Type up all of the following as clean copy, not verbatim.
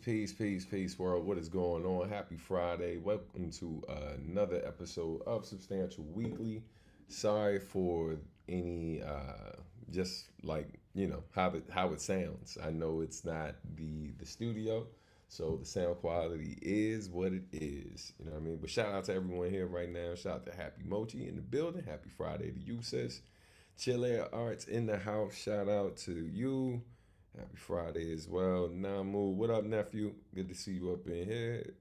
peace, world. What is going on? Happy Friday. Welcome to another episode of Substantial Weekly. Sorry for any, just like, how it sounds. I know it's not the studio, so the sound quality is what it is. You know what I mean? But shout out to everyone here right now. Shout out to Happy Mochi in the building. Happy Friday to you, sis. Chill Air Arts in the house. Shout out to you. Happy Friday as well. Namu, what up, nephew? Good to see you up in here.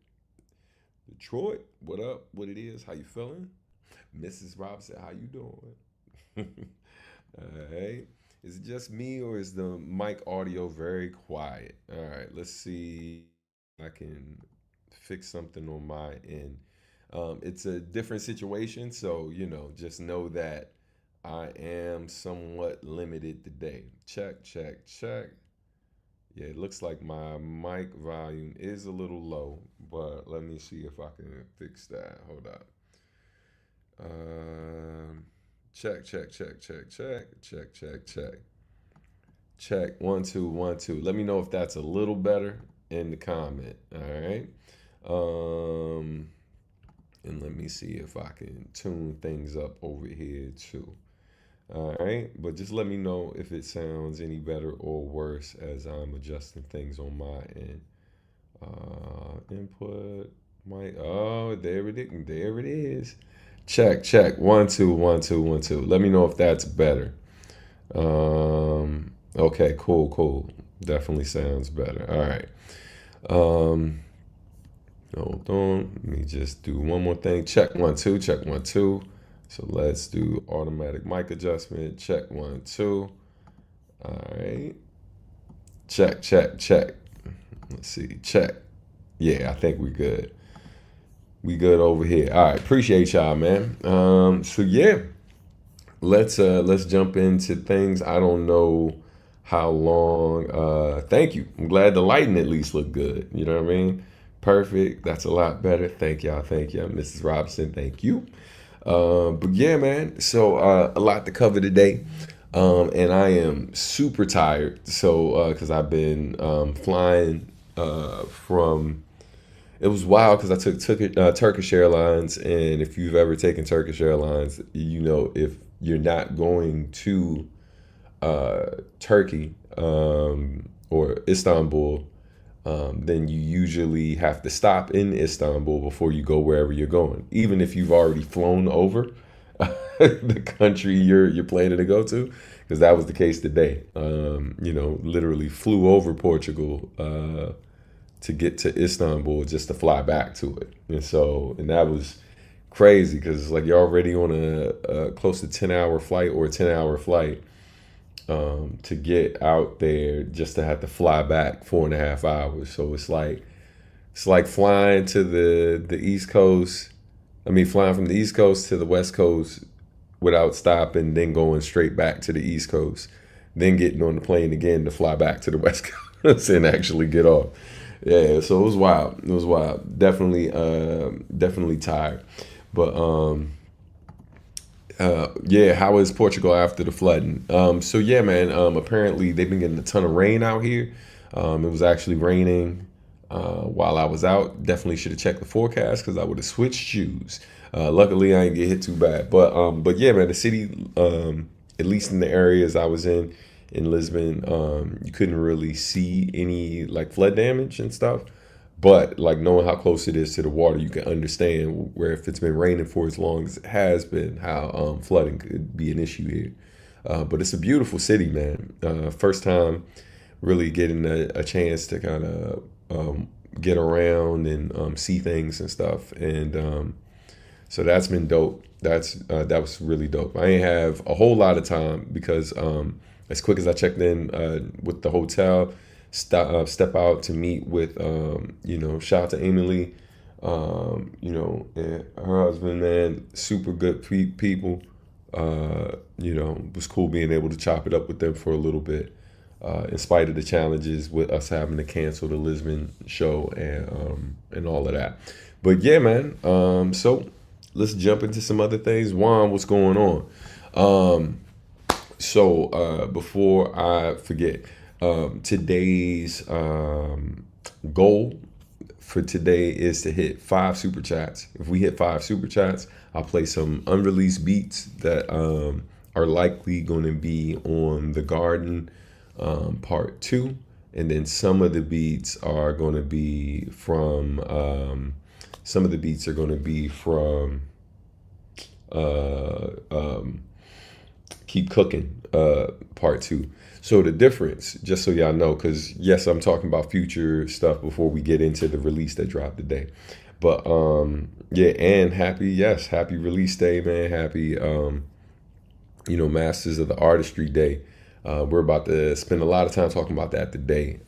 Detroit, what up? What it is? How you feeling? Mrs. Robinson, how you doing? All right. Is it just me or is the mic audio very quiet? All right, let's see if I can fix something on my end. It's a different situation, so just know that I am somewhat limited today. Check, check, check. Yeah, it looks like my mic volume is a little low, but let me see if I can fix that. Hold up. Check, check, check, check, check, check, check, check. Check. 1 2 1 2. Let me know if that's a little better in the comment. All right. And let me see if I can tune things up over here too. All right, but just let me know if it sounds any better or worse as I'm adjusting things on my end. Input my there it is. There it is. Check, check. 1 2 1 2 1 2. Let me know if that's better. Okay, cool. Definitely sounds better. All right. Hold on. Let me just do one more thing. Check 1 2. Check 1 2. So let's do automatic mic adjustment. Check 1 2. All right. Check, check, check. Let's see. Check. Yeah, I think we good. We good over here. All right. Appreciate y'all, man. So yeah, let's jump into things. I don't know how long. Thank you. I'm glad the lighting at least looked good. You know what I mean? Perfect. That's a lot better. Thank y'all. Thank you, Mrs. Robinson. Thank you. But yeah, man. So a lot to cover today, and I am super tired. So because I've been flying from. It was wild because I took Turkish Airlines, and if you've ever taken Turkish Airlines, if you're not going to Turkey or Istanbul, then you usually have to stop in Istanbul before you go wherever you're going, even if you've already flown over the country you're planning to go to, because that was the case today. Literally flew over Portugal to get to Istanbul just to fly back to it, and that was crazy because it's like you're already on a close to 10-hour flight or a 10-hour flight to get out there just to have to fly back 4.5 hours. So it's like flying to the East Coast. I mean, flying from the East Coast to the West Coast without stopping, then going straight back to the East Coast, then getting on the plane again to fly back to the West Coast and actually get off. Yeah, so it was wild. It was wild. Definitely tired. But yeah, how is Portugal after the flooding? So yeah, man. Apparently they've been getting a ton of rain out here. It was actually raining while I was out. Definitely should have checked the forecast because I would have switched shoes. Luckily, I didn't get hit too bad. But yeah, man. The city, at least in the areas I was in Lisbon, you couldn't really see any like flood damage and stuff. But like knowing how close it is to the water, you can understand where if it's been raining for as long as it has been, how flooding could be an issue here. But it's a beautiful city, man. First time really getting a chance to kind of get around and see things and stuff. And so that's been dope. That was really dope. I ain't have a whole lot of time because as quick as I checked in with the hotel, step out to meet with shout out to Emily, and her husband, man, super good people. It was cool being able to chop it up with them for a little bit, in spite of the challenges with us having to cancel the Lisbon show and all of that. But yeah, man. So let's jump into some other things. Juan, what's going on? So before I forget, today's goal for today is to hit 5 super chats. If we hit 5 super chats, I'll play some unreleased beats that are likely going to be on the Garden part 2. And then some of the beats are going to be from Keep Cooking part 2. So the difference, just so y'all know, because yes, I'm talking about future stuff before we get into the release that dropped today. But yeah, and happy release day, man. Happy Masters of the Artistry Day. We're about to spend a lot of time talking about that today.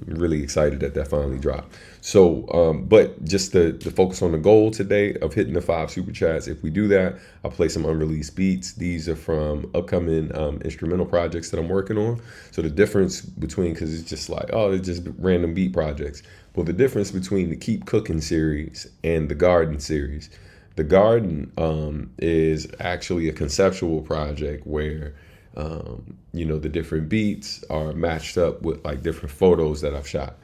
Really excited that finally dropped. So, but just to focus on the goal today of hitting the 5 super chats. If we do that, I'll play some unreleased beats. These are from upcoming instrumental projects that I'm working on. So the difference between, because it's just like, oh, it's just random beat projects. Well, the difference between the Keep Cooking series and the Garden series. The Garden is actually a conceptual project where the different beats are matched up with like different photos that I've shot.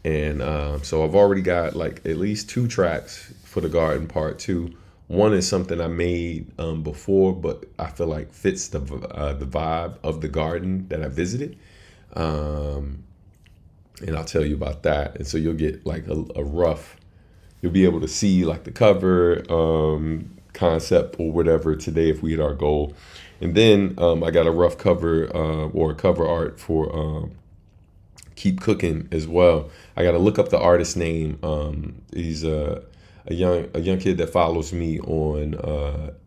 And so I've already got like at least 2 tracks for the Garden part 2. One is something I made before, but I feel like fits the vibe of the garden that I visited. And I'll tell you about that. And so you'll get like a rough, you'll be able to see like the cover concept or whatever today if we hit our goal. And then I got a rough cover or cover art for Keep Cooking as well. I got to look up the artist name. He's a young kid that follows me on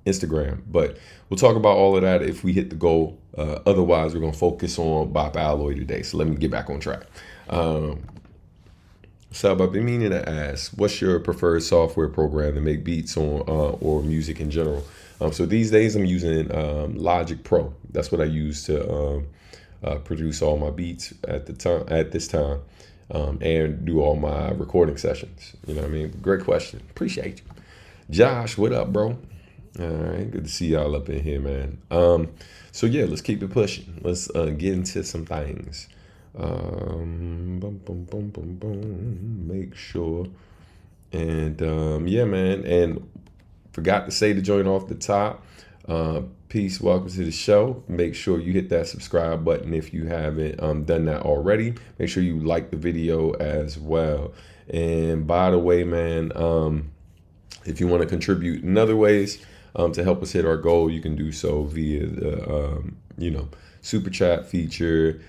Instagram. But we'll talk about all of that if we hit the goal. Otherwise, we're going to focus on Bop Alloy today. So let me get back on track. So I've been meaning to ask, what's your preferred software program to make beats on or music in general? So these days I'm using Logic Pro. That's what I use to produce all my beats at this time, and do all my recording sessions. You know what I mean? Great question. Appreciate you. Josh, what up, bro? All right, good to see y'all up in here, man. So yeah, let's keep it pushing. Let's get into some things. Make sure. And yeah, man. And forgot to say to join off the top. Peace, welcome to the show. Make sure you hit that subscribe button if you haven't done that already. Make sure you like the video as well. And by the way, man, if you want to contribute in other ways to help us hit our goal, you can do so via the super chat feature,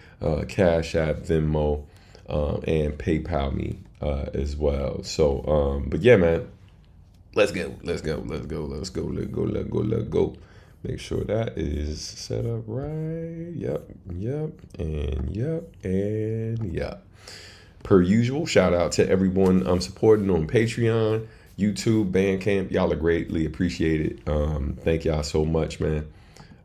Cash App, Venmo, and PayPal me as well. So, but yeah, man, let's go. Make sure that is set up right. Yep. Per usual, shout out to everyone I'm supporting on Patreon, YouTube, Bandcamp. Y'all are greatly appreciated. Thank y'all so much, man.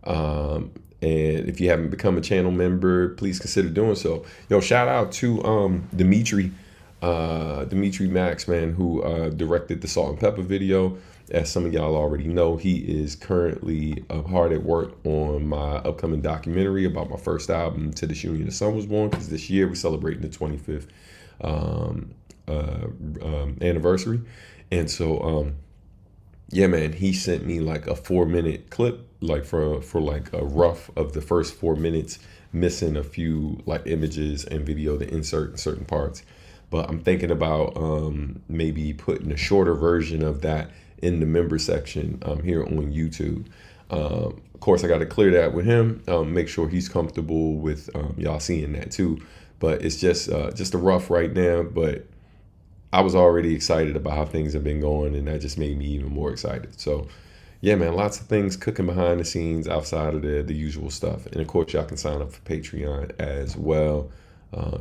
And if you haven't become a channel member, please consider doing so. Yo, shout out to Dimitri Max, man, who directed the Salt and Pepper video. As some of y'all already know, he is currently hard at work on my upcoming documentary about my first album, To This Union the Sun Was Born, because this year we're celebrating the 25th anniversary. And so, yeah, man, he sent me like a 4-minute clip, like for like a rough of the first 4 minutes, missing a few like images and video to insert in certain parts. But I'm thinking about maybe putting a shorter version of that in the member section here on YouTube. Of course, I got to clear that with him, make sure he's comfortable with y'all seeing that too. But it's just a rough right now, but I was already excited about how things have been going, and that just made me even more excited. So yeah, man, lots of things cooking behind the scenes outside of the usual stuff. And of course, y'all can sign up for Patreon as well,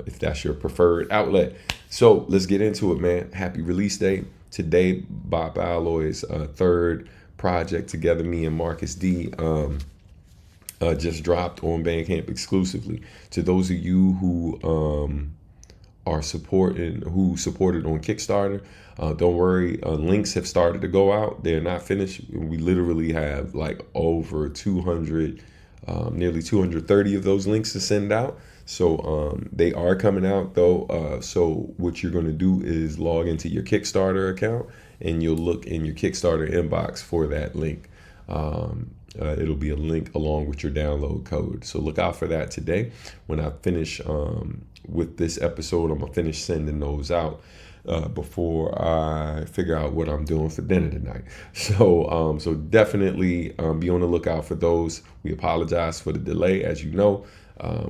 if that's your preferred outlet. So let's get into it, man. Happy release day. Today, Bop Alloy's third project together, me and Marcus D, just dropped on Bandcamp exclusively. To those of you who supported on Kickstarter, don't worry, links have started to go out. They're not finished. We literally have like over 200, nearly 230 of those links to send out. So they are coming out though. So what you're going to do is log into your Kickstarter account and you'll look in your Kickstarter inbox for that link. It'll be a link along with your download code. So look out for that today. When I finish with this episode, I'm going to finish sending those out before I figure out what I'm doing for dinner tonight. So definitely be on the lookout for those. We apologize for the delay. As you know,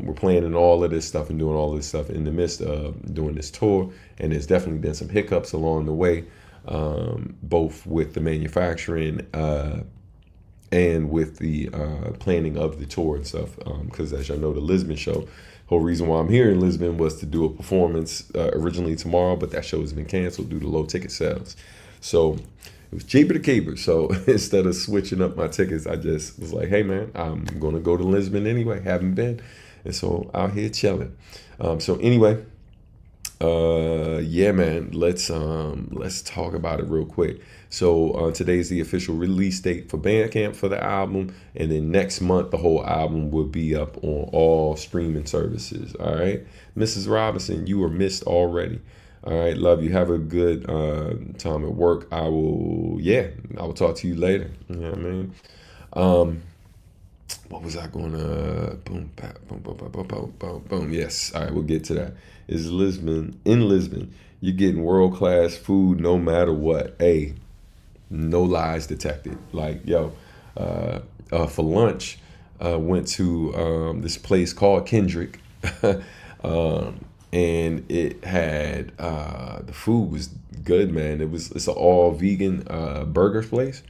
we're planning all of this stuff and doing all this stuff in the midst of doing this tour. And there's definitely been some hiccups along the way, both with the manufacturing and with the planning of the tour and stuff. Because as y'all know, the Lisbon show, whole reason why I'm here in Lisbon was to do a performance originally tomorrow, but that show has been canceled due to low ticket sales. So it was cheaper to keep it. So instead of switching up my tickets, I just was like, hey man, I'm going to go to Lisbon anyway. Haven't been. And so out here chilling. So anyway, yeah, man, let's talk about it real quick. So today's the official release date for Bandcamp for the album, and then next month the whole album will be up on all streaming services. All right, Mrs. Robinson, you were missed already. All right, love you. Have a good time at work. I will talk to you later. You know what I mean? What was I going to boom, bap, boom, boom, boom, boom, boom, boom, boom. Yes. All right, we'll get to that. Is Lisbon in Lisbon? You're getting world-class food no matter what. Hey, no lies detected. Like, yo, for lunch, went to this place called Kendrick. And it had the food was good, man. It's an all vegan burger place.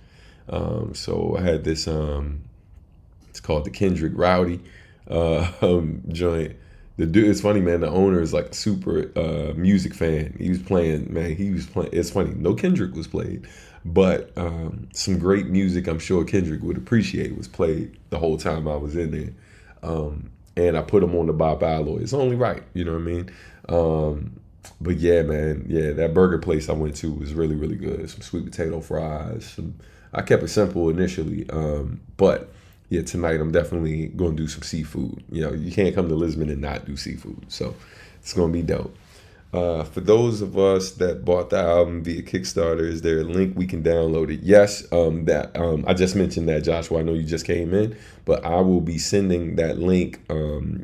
So I had this it's called the Kendrick Rowdy joint. The dude, it's funny, man. The owner is like a super music fan. He was playing, man. It's funny. No Kendrick was played, but some great music I'm sure Kendrick would appreciate was played the whole time I was in there. And I put him on the Bob Alloy. It's only right, you know what I mean? But yeah, man, yeah, that burger place I went to was really, really good. Some sweet potato fries. I kept it simple initially, but yeah, tonight I'm definitely going to do some seafood. You know, you can't come to Lisbon and not do seafood, so it's going to be dope. For those of us that bought the album via Kickstarter, is there a link we can download it? Yes, I just mentioned that, Joshua. I know you just came in, but I will be sending that link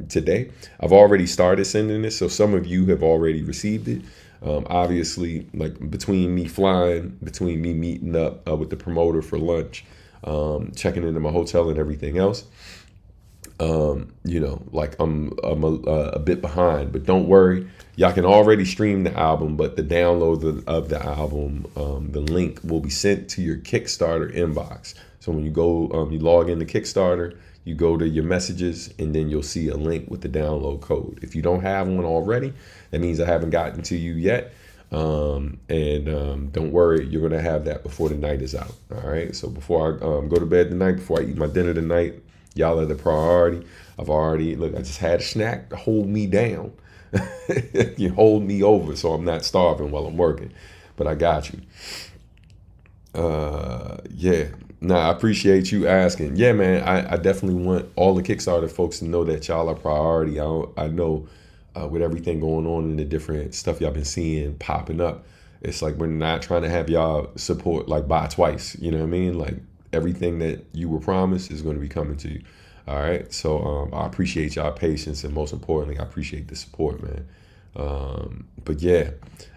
today. I've already started sending it, so some of you have already received it. Obviously, like between me meeting up with the promoter for lunch, checking into my hotel and everything else, you know, like I'm a bit behind, but don't worry. Y'all can already stream the album, but the download of the album, the link will be sent to your Kickstarter inbox. So when you go, you log into Kickstarter, you go to your messages, and then you'll see a link with the download code. If you don't have one already, that means I haven't gotten to you yet. Don't worry, you're going to have that before the night is out. All right. So before I go to bed tonight, before I eat my dinner tonight, y'all are the priority. I just had a snack to hold me down. You hold me over so I'm not starving while I'm working. But I got you. Yeah. Nah, I appreciate you asking. Yeah, man, I definitely want all the Kickstarter folks to know that y'all are priority. I know with everything going on and the different stuff y'all been seeing popping up, it's like we're not trying to have y'all support like buy twice. You know what I mean? Like everything that you were promised is going to be coming to you. All right. So I appreciate y'all patience, and most importantly, I appreciate the support, man. But yeah.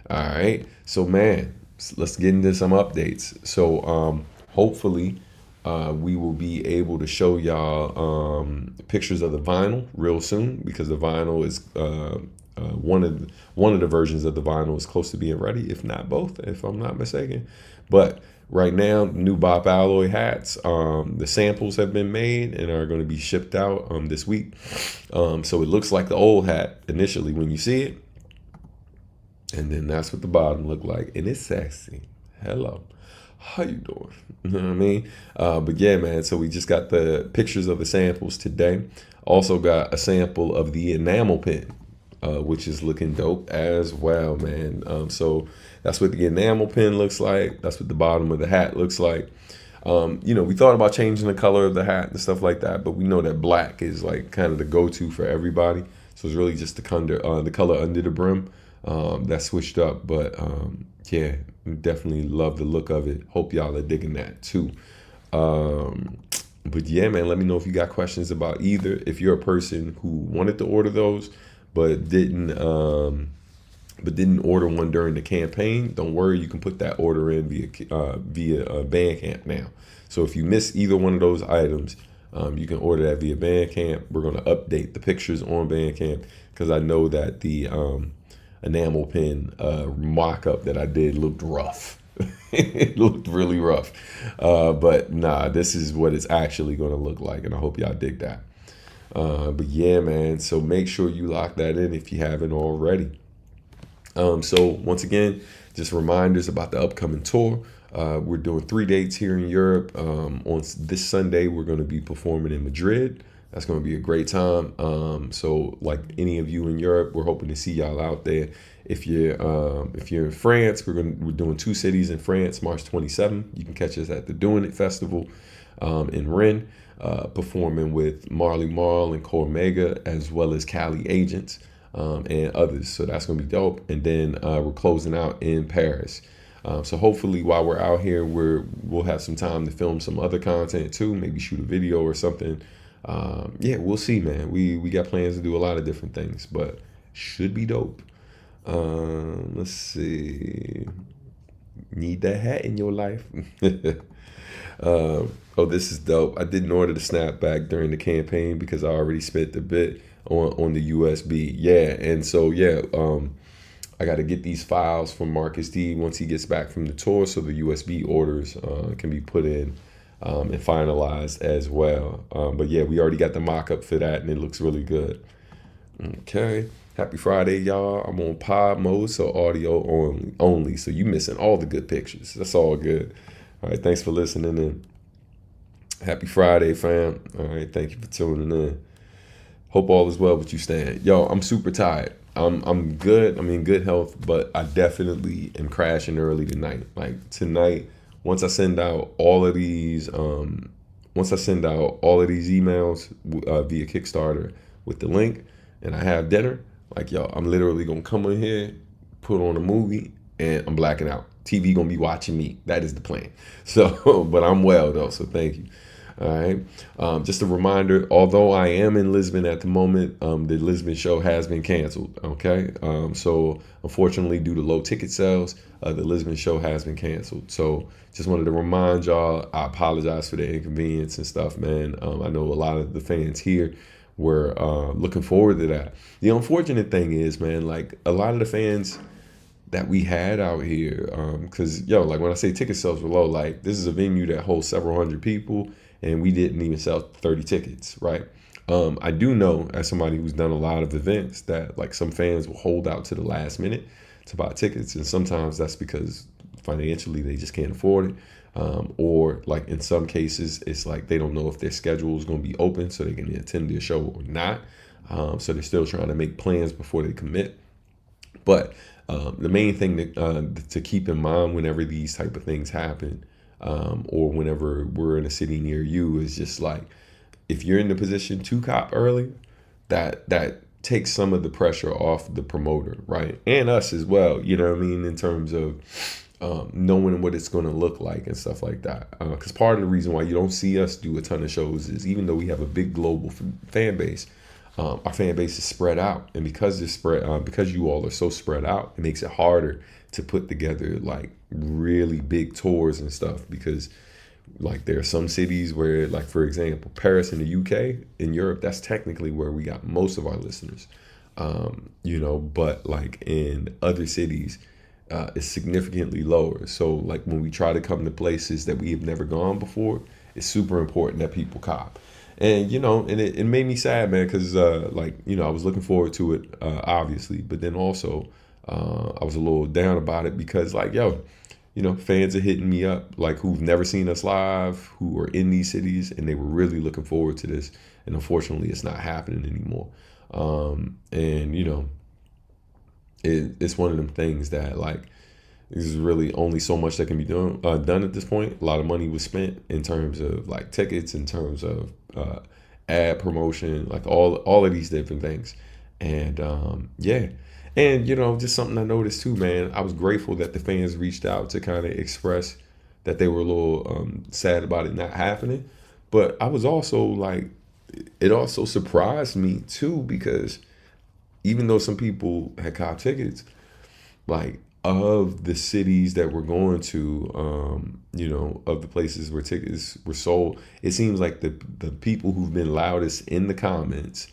All right. So man, let's get into some updates. So hopefully we will be able to show y'all pictures of the vinyl real soon, because the vinyl is one of the versions of the vinyl is close to being ready, if not both, if I'm not mistaken. But right now, new Bop Alloy hats, the samples have been made and are going to be shipped out this week. So it looks like the old hat initially when you see it. And then that's what the bottom looked like. And it's sexy. Hello. How you doing? You know what I mean? But yeah, man, so we just got the pictures of the samples today. Also got a sample of the enamel pen, which is looking dope as well, man. So that's what the enamel pen looks like. That's what the bottom of the hat looks like. You know, we thought about changing the color of the hat and stuff like that, but we know that black is like kind of the go-to for everybody. So it's really just the color under the brim that switched up. But yeah, definitely love the look of it. Hope y'all are digging that too. But yeah, man, let me know if you got questions about either. If you're a person who wanted to order those but didn't order one during the campaign, don't worry, you can put that order in via Bandcamp now. So if you miss either one of those items, you can order that via Bandcamp. We're going to update the pictures on Bandcamp because I know that the enamel pin mock-up that I did looked rough. It looked really rough. But nah, this is what it's actually going to look like, and I hope y'all dig that. But yeah, man, so make sure you lock that in if you haven't already. So once again, just reminders about the upcoming tour. We're doing 3 dates here in Europe. On this Sunday, we're going to be performing in Madrid. That's going to be a great time. So like any of you in Europe, we're hoping to see y'all out there. If you're in France, we're doing 2 cities in France, March 27th. You can catch us at the Doing It Festival in Rennes, performing with Marley Marl and Core Mega, as well as Cali Agents and others. So that's going to be dope. And then we're closing out in Paris. So hopefully while we're out here, we'll have some time to film some other content too, maybe shoot a video or something. Yeah, we'll see, man. We got plans to do a lot of different things, but should be dope. Let's see. Need that hat in your life? Oh, this is dope. I didn't order the snapback during the campaign because I already spent the bit on the USB. Yeah, and so yeah, I got to get these files from Marcus D once he gets back from the tour, so the USB orders can be put in and finalized as well. But yeah, we already got the mock-up for that, and it looks really good. Okay. Happy Friday, y'all. I'm on pod mode, so audio only. So you missing all the good pictures. That's all good. All right, thanks for listening in. Happy Friday, fam. All right, thank you for tuning in. Hope all is well with you, Stan. Yo, I'm super tired. I'm good. I'm in good health, but I definitely am crashing early tonight. Like tonight, once I send out all of these emails via Kickstarter with the link, and I have dinner. Like, yo, I'm literally going to come in here, put on a movie, and I'm blacking out. TV going to be watching me. That is the plan. So, but I'm well, though, so thank you. All right. Just a reminder, although I am in Lisbon at the moment, the Lisbon show has been canceled, okay? So, unfortunately, due to low ticket sales, the Lisbon show has been canceled. So, just wanted to remind y'all, I apologize for the inconvenience and stuff, man. I know a lot of the fans here were looking forward to that. The unfortunate thing is, man, like a lot of the fans that we had out here, because, yo, like when I say ticket sales were low, like this is a venue that holds several hundred people, and we didn't even sell 30 tickets, right? I do know, as somebody who's done a lot of events, that like some fans will hold out to the last minute to buy tickets, and sometimes that's because financially they just can't afford it. Or like in some cases, it's like they don't know if their schedule is going to be open so they can attend their show or not. So they're still trying to make plans before they commit. But the main thing to keep in mind whenever these type of things happen, or whenever we're in a city near you, is just like, if you're in the position to cop early, that takes some of the pressure off the promoter, right? And us as well, you know what I mean, in terms of knowing what it's going to look like and stuff like that. Because part of the reason why you don't see us do a ton of shows is even though we have a big global fan base, our fan base is spread out. And because it's because you all are so spread out, it makes it harder to put together like really big tours and stuff. Because like there are some cities where, like for example, Paris in the UK, in Europe, that's technically where we got most of our listeners. But like in other cities, is significantly lower. So like when we try to come to places that we have never gone before, it's super important that people cop. And and it made me sad, man, because I was looking forward to it, obviously, but then also I was a little down about it because fans are hitting me up like who've never seen us live, who are in these cities, and they were really looking forward to this, and unfortunately it's not happening anymore. It's one of them things that like there's really only so much that can be done at this point. A lot of money was spent in terms of like tickets, in terms of ad promotion, like all of these different things, And yeah. And, you know, just something I noticed too, man. I was grateful that the fans reached out to kind of express that they were a little sad about it not happening. But I was also like, it also surprised me too, because even though some people had cop tickets, like of the cities that we're going to, you know, of the places where tickets were sold, it seems like the people who've been loudest in the comments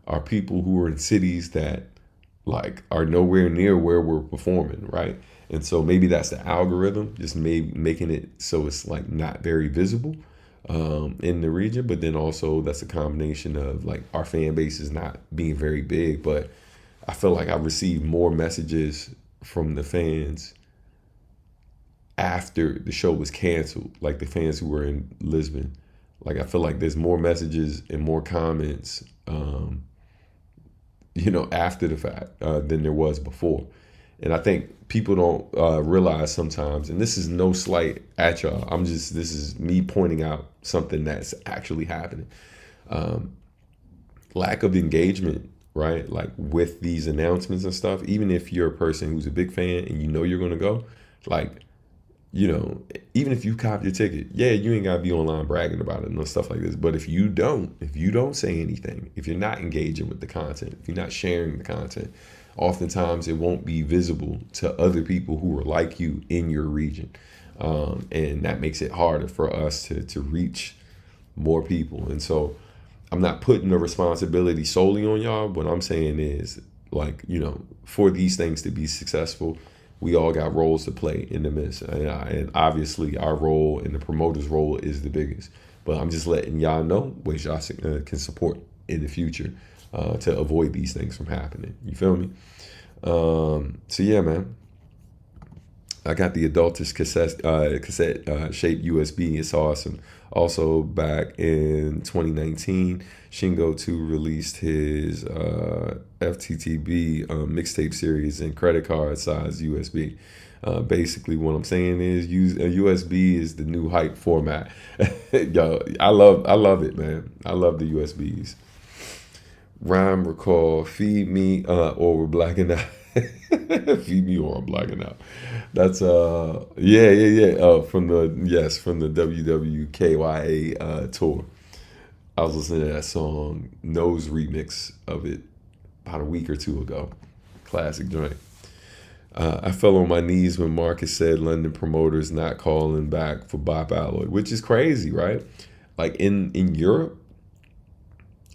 are people who are in cities that like are nowhere near where we're performing, right? And so maybe that's the algorithm, just maybe making it so it's like not very visible in the region. But then also that's a combination of like our fan base is not being very big. But I feel like I received more messages from the fans after the show was canceled, like the fans who were in Lisbon. Like I feel like there's more messages and more comments, you know, after the fact than there was before. And I think people don't realize sometimes, and this is no slight at y'all. This is me pointing out something that's actually happening. Um, Lack of engagement, right? Like with these announcements and stuff, even if you're a person who's a big fan and you know you're going to go, like, you know, even if you cop your ticket, yeah, you ain't gotta be online bragging about it and stuff like this. But if you don't say anything, if you're not engaging with the content, if you're not sharing the content, oftentimes it won't be visible to other people who are like you in your region. And that makes it harder for us to reach more people. And so I'm not putting the responsibility solely on y'all. What I'm saying is, like, you know, for these things to be successful, we all got roles to play in the midst. And obviously our role and the promoter's role is the biggest. But I'm just letting y'all know ways y'all can support in the future to avoid these things from happening. You feel me? So yeah, man. I got the Adultus cassette shaped USB. It's awesome. Also, back in 2019, Shingo 2 released his FTTB mixtape series in credit card size USB. Basically, what I'm saying is, USB is the new hype format. Yo, I love it, man. I love the USBs. Rhyme recall, feed me or we're blacking out. Feed me or I'm blacking out. That's yeah. From the WWKYA tour. I was listening to that song, Nose remix of it about a week or two ago. Classic joint. I fell on my knees when Marcus said London promoters not calling back for Bop Alloy, which is crazy, right? Like in Europe,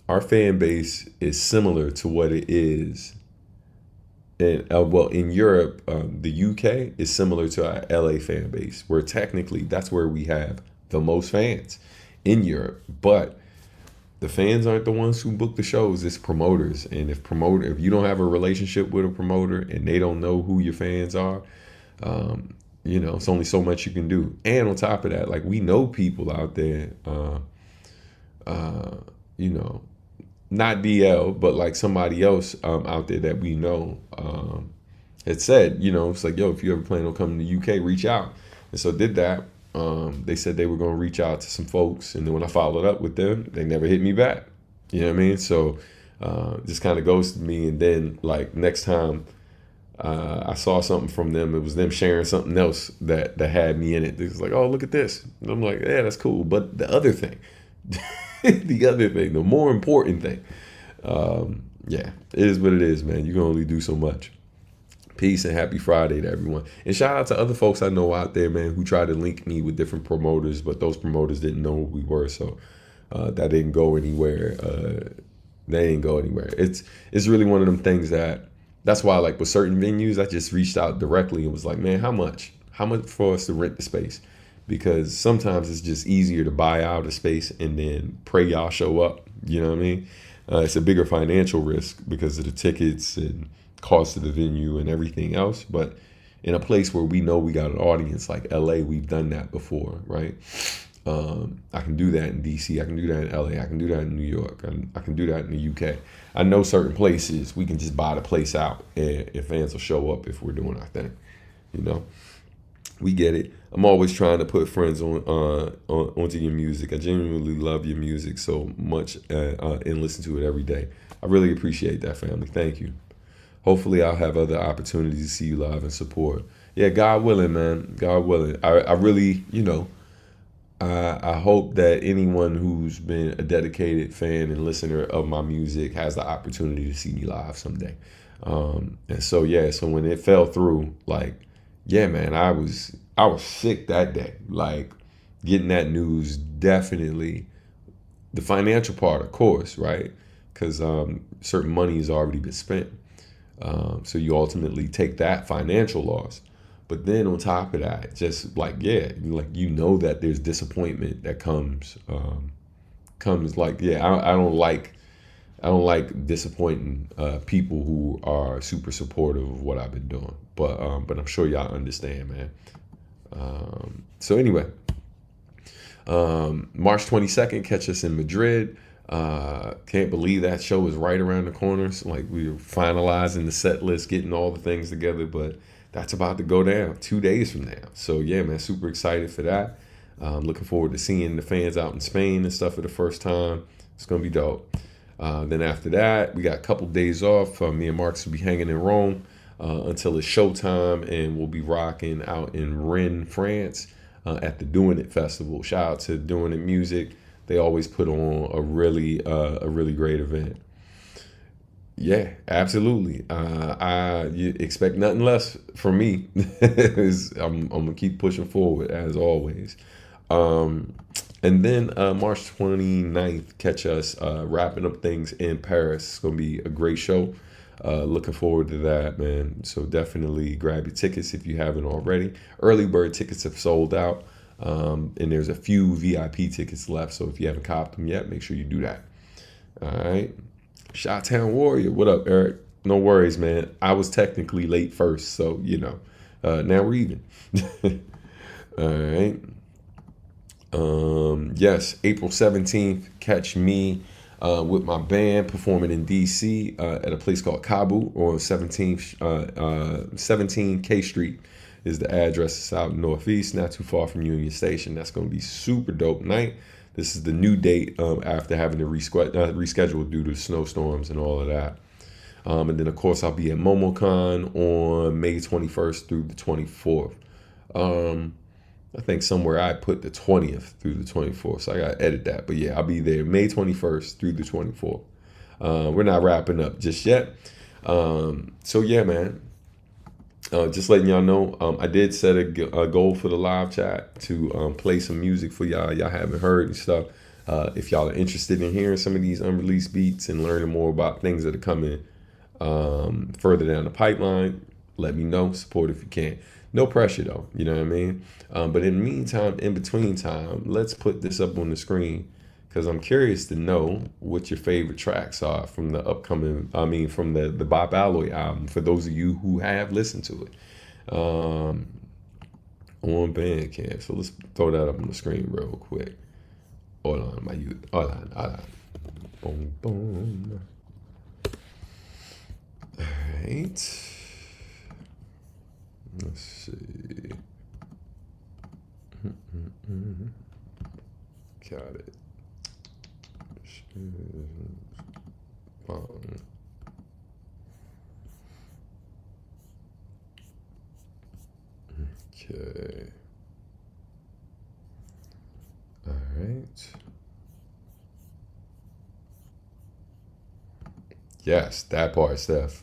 our fan base is similar to what it is. And well, in Europe, the UK is similar to our LA fan base, where technically that's where we have the most fans in Europe. But the fans aren't the ones who book the shows, it's promoters. And if you don't have a relationship with a promoter and they don't know who your fans are, you know, it's only so much you can do. And on top of that, like, we know people out there, you know, not DL, but like somebody else out there that we know had said, you know, it's like, yo, if you ever plan on coming to UK, reach out. And so did that. They said they were going to reach out to some folks. And then when I followed up with them, they never hit me back. You know what I mean? So just kind of ghosted me. And then like next time I saw something from them, it was them sharing something else that had me in it. It was like, oh, look at this. And I'm like, yeah, that's cool. But the other thing, the more important thing, yeah, it is what it is, man. You can only do so much. Peace and happy Friday to everyone. And shout out to other folks I know out there, man, who tried to link me with different promoters, but those promoters didn't know who we were, so that didn't go anywhere. They didn't go anywhere. It's really one of them things that's why, like, with certain venues, I just reached out directly and was like, man, how much for us to rent the space? Because sometimes it's just easier to buy out a space and then pray y'all show up. You know what I mean? It's a bigger financial risk because of the tickets and cost of the venue and everything else. But in a place where we know we got an audience like LA, we've done that before, right? I can do that in DC. I can do that in LA. I can do that in New York. I can do that in the UK. I know certain places we can just buy the place out and fans will show up if we're doing our thing, you know? We get it. I'm always trying to put friends onto your music. I genuinely love your music so much and listen to it every day. I really appreciate that, family. Thank you. Hopefully, I'll have other opportunities to see you live and support. Yeah, God willing, man. God willing. I really, I hope that anyone who's been a dedicated fan and listener of my music has the opportunity to see me live someday. And so yeah, so when it fell through, like, yeah, man, I was sick that day. Like getting that news, definitely the financial part, of course, right? Because certain money has already been spent. So you ultimately take that financial loss. But then on top of that, just like yeah, like that there's disappointment that comes like yeah, I don't like disappointing people who are super supportive of what I've been doing. But I'm sure y'all understand, man. So anyway, March 22nd, catch us in Madrid. Can't believe that show is right around the corner. So, like we're finalizing the set list, getting all the things together, but that's about to go down 2 days from now. So yeah, man, super excited for that. Looking forward to seeing the fans out in Spain and stuff for the first time. It's gonna be dope. Then after that, we got a couple days off. Me and Marcus will be hanging in Rome until it's showtime, and we'll be rocking out in Rennes, France, at the Doing It Festival. Shout out to Doing It Music. They always put on a really great event. Yeah, absolutely. You expect nothing less from me. I'm gonna keep pushing forward as always. Um, and then March 29th, catch us wrapping up things in Paris. It's gonna be a great show. Looking forward to that, man. So definitely grab your tickets if you haven't already. Early bird tickets have sold out, and there's a few VIP tickets left. So if you haven't copped them yet, make sure you do that. All right. Shot-Town Warrior, what up, Eric? No worries, man. I was technically late first, so now we're even. All right. Yes, April 17th, catch me with my band performing in DC at a place called Kabu on 17 K Street is the address. It's out northeast, not too far from Union Station. That's going to be super dope night. This is the new date after having to reschedule due to snowstorms and all of that. And then, of course, I'll be at MomoCon on May 21st through the 24th. I think somewhere I put the 20th through the 24th, so I got to edit that. But yeah, I'll be there May 21st through the 24th. We're not wrapping up just yet. So yeah, man. Just letting y'all know, I did set a goal for the live chat to play some music for y'all haven't heard and stuff. If y'all are interested in hearing some of these unreleased beats and learning more about things that are coming further down the pipeline, let me know. Support if you can. No pressure though, you know what I mean? But in the meantime, in between time, let's put this up on the screen because I'm curious to know what your favorite tracks are from the from the Bob Alloy album, for those of you who have listened to it on Bandcamp. So let's throw that up on the screen real quick. Hold on, my youth. Hold on. Boom, boom. All right. Let's see. Got it. Okay. All right. Yes, that part, Steph.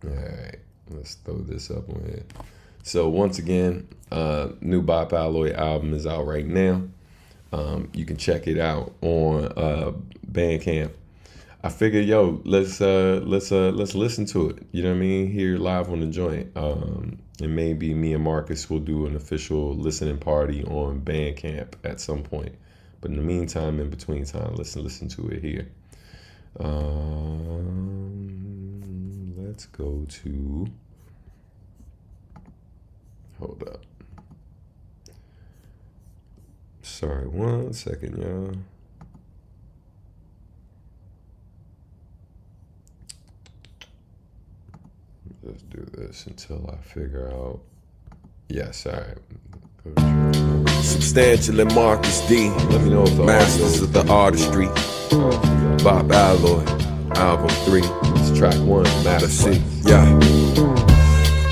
All right. Let's throw this up on here. So once again, new Bop Alloy album is out right now. You can check it out on Bandcamp. I figured, let's listen to it. You know what I mean? Here live on the joint. And maybe me and Marcus will do an official listening party on Bandcamp at some point. But in the meantime, in between time, listen to it here. Let's go to. Hold up. Sorry, 1 second, y'all. Let's do this until I figure out Yes, all right. Substantial and Marcus D. Let me know if the Masters of the Artistry. Bob Alloy. Album 3. It's track 1. Let's see. Yeah.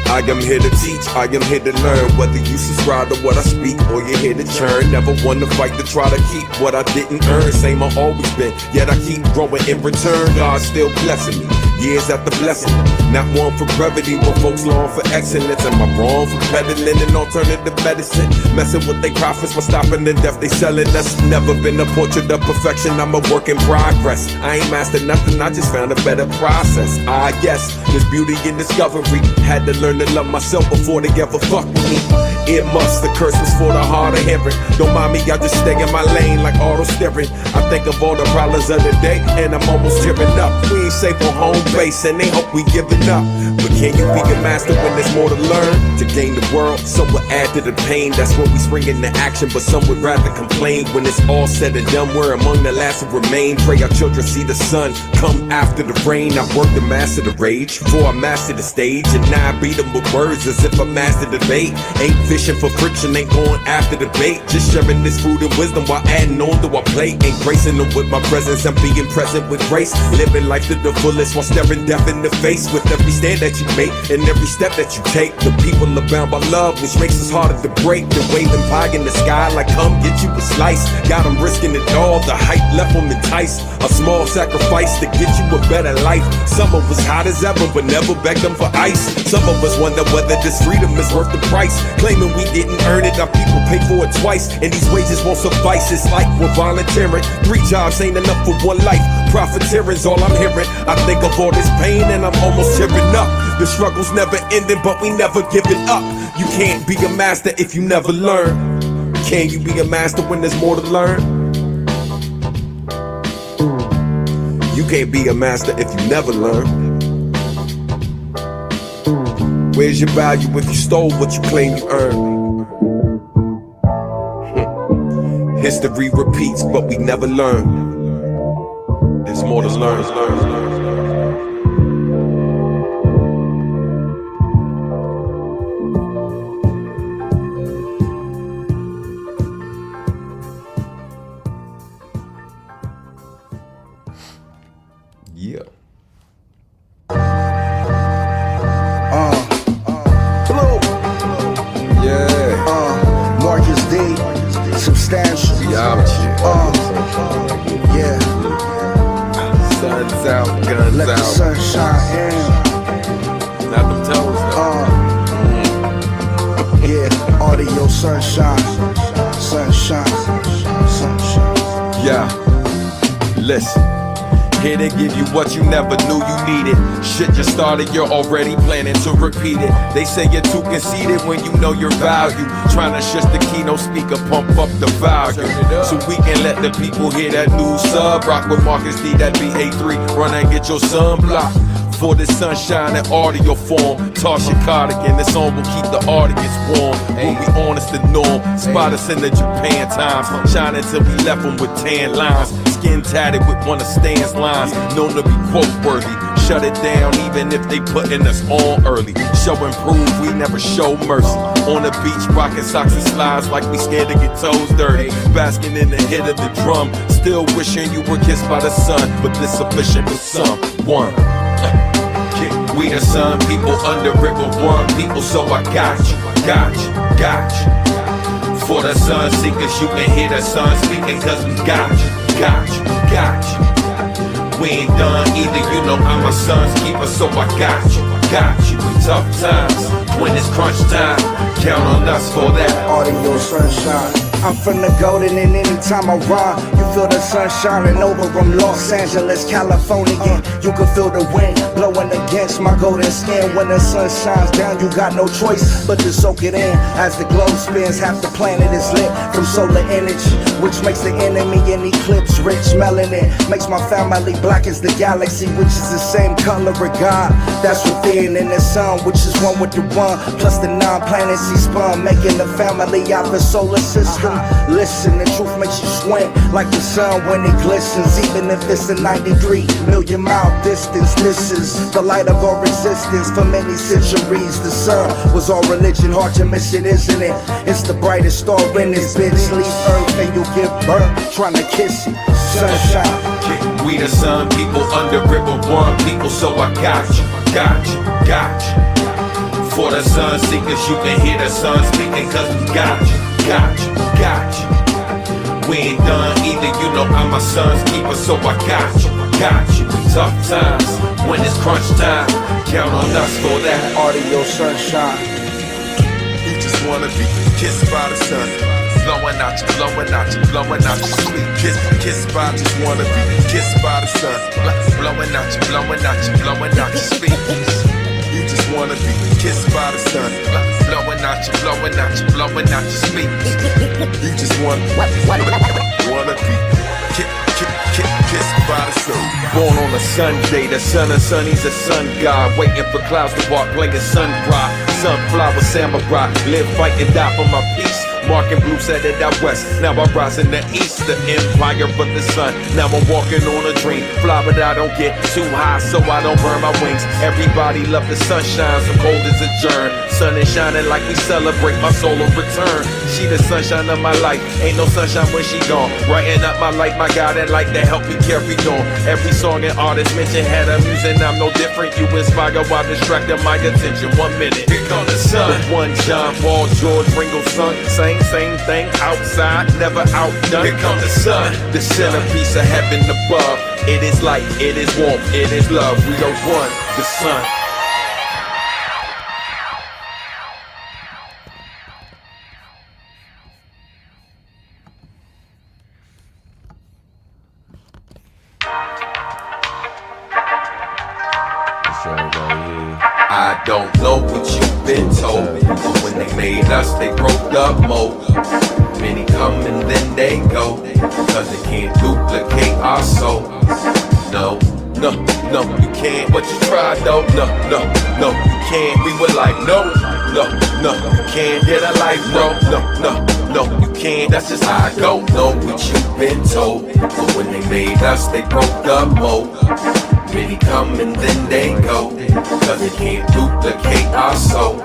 I am here to teach, I am here to learn. Whether you subscribe to what I speak or you're here to churn. Never one to fight to try to keep what I didn't earn. Same I always been, yet I keep growing in return. God's still blessing me, years after blessing. Not one for brevity, but folks long for excellence. Am I wrong for peddling an alternative medicine? Messing with they profits for stopping the death they selling us. Never been a portrait of perfection, I'm a work in progress. I ain't mastered nothing, I just found a better process. Yes, there's beauty in discovery. Had to learn to love myself before they ever fuck with me. It must, the curse was for the hard of hearing. Don't mind me, I just stay in my lane like auto steering. I think of all the problems of the day and I'm almost giving up. We ain't safe on home base and they hope we giving up. But can you be a master when there's more to learn? To gain the world, some would add to the pain. That's when we spring into action, but some would rather complain. When it's all said and done, we're among the last to remain. Pray our children see the sun come after the rain. I worked to master the rage before I mastered the stage, and now I beat them with words as if I mastered the debate. Ain't fishing for friction, ain't going after the bait. Just sharing this food and wisdom while adding on to our plate. Ain't gracing them with my presence, I'm being present with grace. Living life to the fullest while staring death in the face. With every stand that you make and every step that you take, the people are bound by love, which makes us harder to break. The waving pie in the sky like come get you a slice. Got them risking it all, the hype left them enticed. A small sacrifice to get you a better life. Some of us hot as ever but never begged them for ice. Some of us wonder whether this freedom is worth the price. Claiming we didn't earn it, our people pay for it twice, and these wages won't suffice. It's like we're volunteering. 3 jobs ain't enough for 1 life. Profiteering's all I'm hearing. I think of all this pain and I'm almost tearing up. The struggle's never ending, but we never giving up. You can't be a master if you never learn. Can you be a master when there's more to learn? You can't be a master if you never learn. Where's your value if you stole what you claim you earned? History repeats, but we never learn. There's more to learn. Yeah. Marcus D, substantial. Yeah. Yeah. Sun's out, guns Let the out. sun shine in. Not them towers though. Yeah, audio sunshine, sunshine, sunshine. Yeah, listen. Here to give you what you never knew you needed. Shit just started, you're already planning to repeat it. They say you're too conceited when you know your value. Trying to shush the keynote speaker, pump up the volume, so we can let the people hear that new sub. Rock with Marcus D, that BA3. Run and get your sunblock for the sunshine in audio form. Toss your cardigan, this song will keep the audience warm. When we on, it's the norm. Spot us in the Japan times, shining till we left them with tan lines. Skin tatted with one of Stan's lines, known to be quote worthy. Shut it down even if they putting us on early. Show and prove we never show mercy. On the beach rocking socks and slides like we scared to get toes dirty. Basking in the hit of the drum, still wishing you were kissed by the sun, but this sufficient for someone. We the sun people under river one people, so I got you. For the sun seekers, you can hear the sun speaking, cause we got you. We ain't done either, you know I'm a son's keeper, so I got you. In tough times, when it's crunch time, count on us for that. Audio sunshine. I'm from the golden and anytime I rhyme, you feel the sun shining over from Los Angeles, California. You can feel the wind blowing against my golden skin. When the sun shines down, you got no choice but to soak it in. As the globe spins, half the planet is lit from solar energy. which makes the enemy an eclipse. Rich melanin makes my family black as the galaxy, which is the same color of God that's within, and the sun, which is one with the one, plus the 9 planets he spun, making the family out the solar system. Listen, the truth makes you swim like the sun when it glistens, even if it's a 93 million mile distance. This is the light of our resistance for many centuries. The sun was our religion, hard to miss it, isn't it? It's the brightest star in this bitch. Leave Earth and you'll get burnt trying to kiss it. Sunshine. We the sun people under river one people, so I got you, got you, got you. For the sun seekers, you can hear the sun speaking, cause we got you, got you, got you. We ain't done either, you know I'm my son's keeper, so I got you, got you. Tough times, when it's crunch time, count on us for that. Audio sunshine. You just wanna be kissed by the sun, blowing out you, blowing out you, blowing out you, sweet kissed by. Just wanna be kissed by the sun, blowing out you, blowing out you, blowing out you, sweet. You just wanna be kissed by the sun, blowing out you, blowing out you, blowing out you, sweet. You just wanna be kissed by the sun. Born on a Sunday, the son of Sunny's a sun god, waiting for clouds to walk, playing sun cry. Sunflower samurai, live, fight, and die for my peace. Marking blue set it out west. Now I rise in the east, the empire of the sun. Now I'm walking on a dream. Fly, but I don't get too high, so I don't burn my wings. Everybody love the sunshine, so cold as a germ. Sun is shining like we celebrate my solar return. She the sunshine of my life, ain't no sunshine when she gone. Brighten up my life, my God, that light that help me carry on. Every song and artist mentioned had a music, I'm no different. You inspire while distracting my attention. 1 minute, here comes the sun. One John, Paul, George, Ringo, son. Same thing, outside, never outdone. Here comes the sun, the centerpiece of heaven above. It is light, it is warmth, it is love. We are one, the sun. I don't know what you've been told, but when they made us, they broke the mold. Many come and then they go, cause they can't duplicate our soul. No, you can't, but you tried though. No, you can't. We were like, no, you can't get a life, bro. No, you can't. That's just how I go. Know what you've been told, but when they made us, they broke the mold. Many come and then they go, cause they can't duplicate our soul.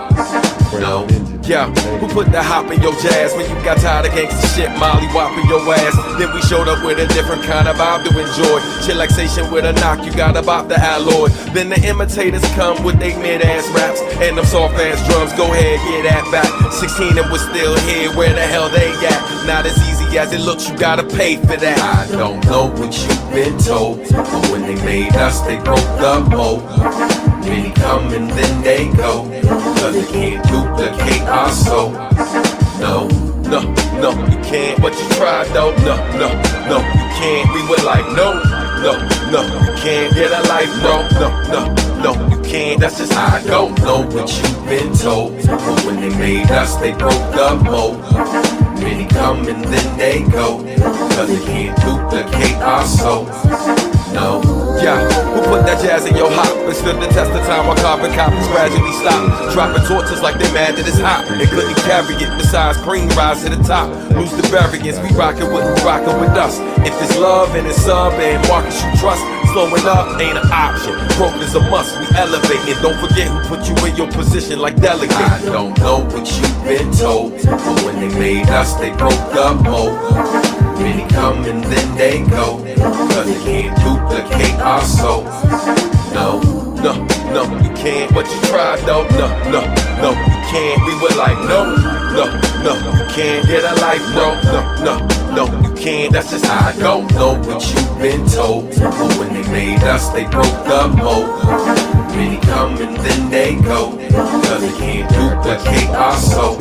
No, yeah, who put the hop in your jazz when you got tired of gangsta shit, Molly whopping your ass? Then we showed up with a different kind of vibe to enjoy. Chillaxation with a knock, you got about the alloy. Then the imitators come with they mid-ass raps and them soft-ass drums. Go ahead, get that back. 16 and we're still here, where the hell they at? Not as easy as it looks, you gotta pay for that. I don't know what you've been told, but when they made us, they broke the mold. Many come and then they go, cause they can't duplicate our soul. No, you can't, but you tried though. No, you can't. We were like, no, you can't get a life, bro. No, you can't. That's just how I go. Know what you've been told, but when they made us, they broke the mold. Many come and then they go, cause they can't duplicate our soul. No, yeah, who put that jazz in your hop and stood the test of time while carbon copies gradually stop? Dropping torches like they mad that it's hot. They couldn't carry it, besides cream rise to the top. Lose the variance, we rockin' with who rockin' with us. If it's love and it's sub and markets you trust, slowing up ain't an option. Broke is a must, we elevate it. Don't forget who put you in your position like delegate. I don't know what you've been told, but when they made us, they broke the mold. Many come and then they go, cause they can't duplicate our soul. No, you can't, but you tried though. No, you can't. We were like, no, you can't get a life, bro. No, you can't. That's just how I go. Know what you've been told, but when they made us, they broke the mold. Many come and then they go, cause they can't duplicate our soul.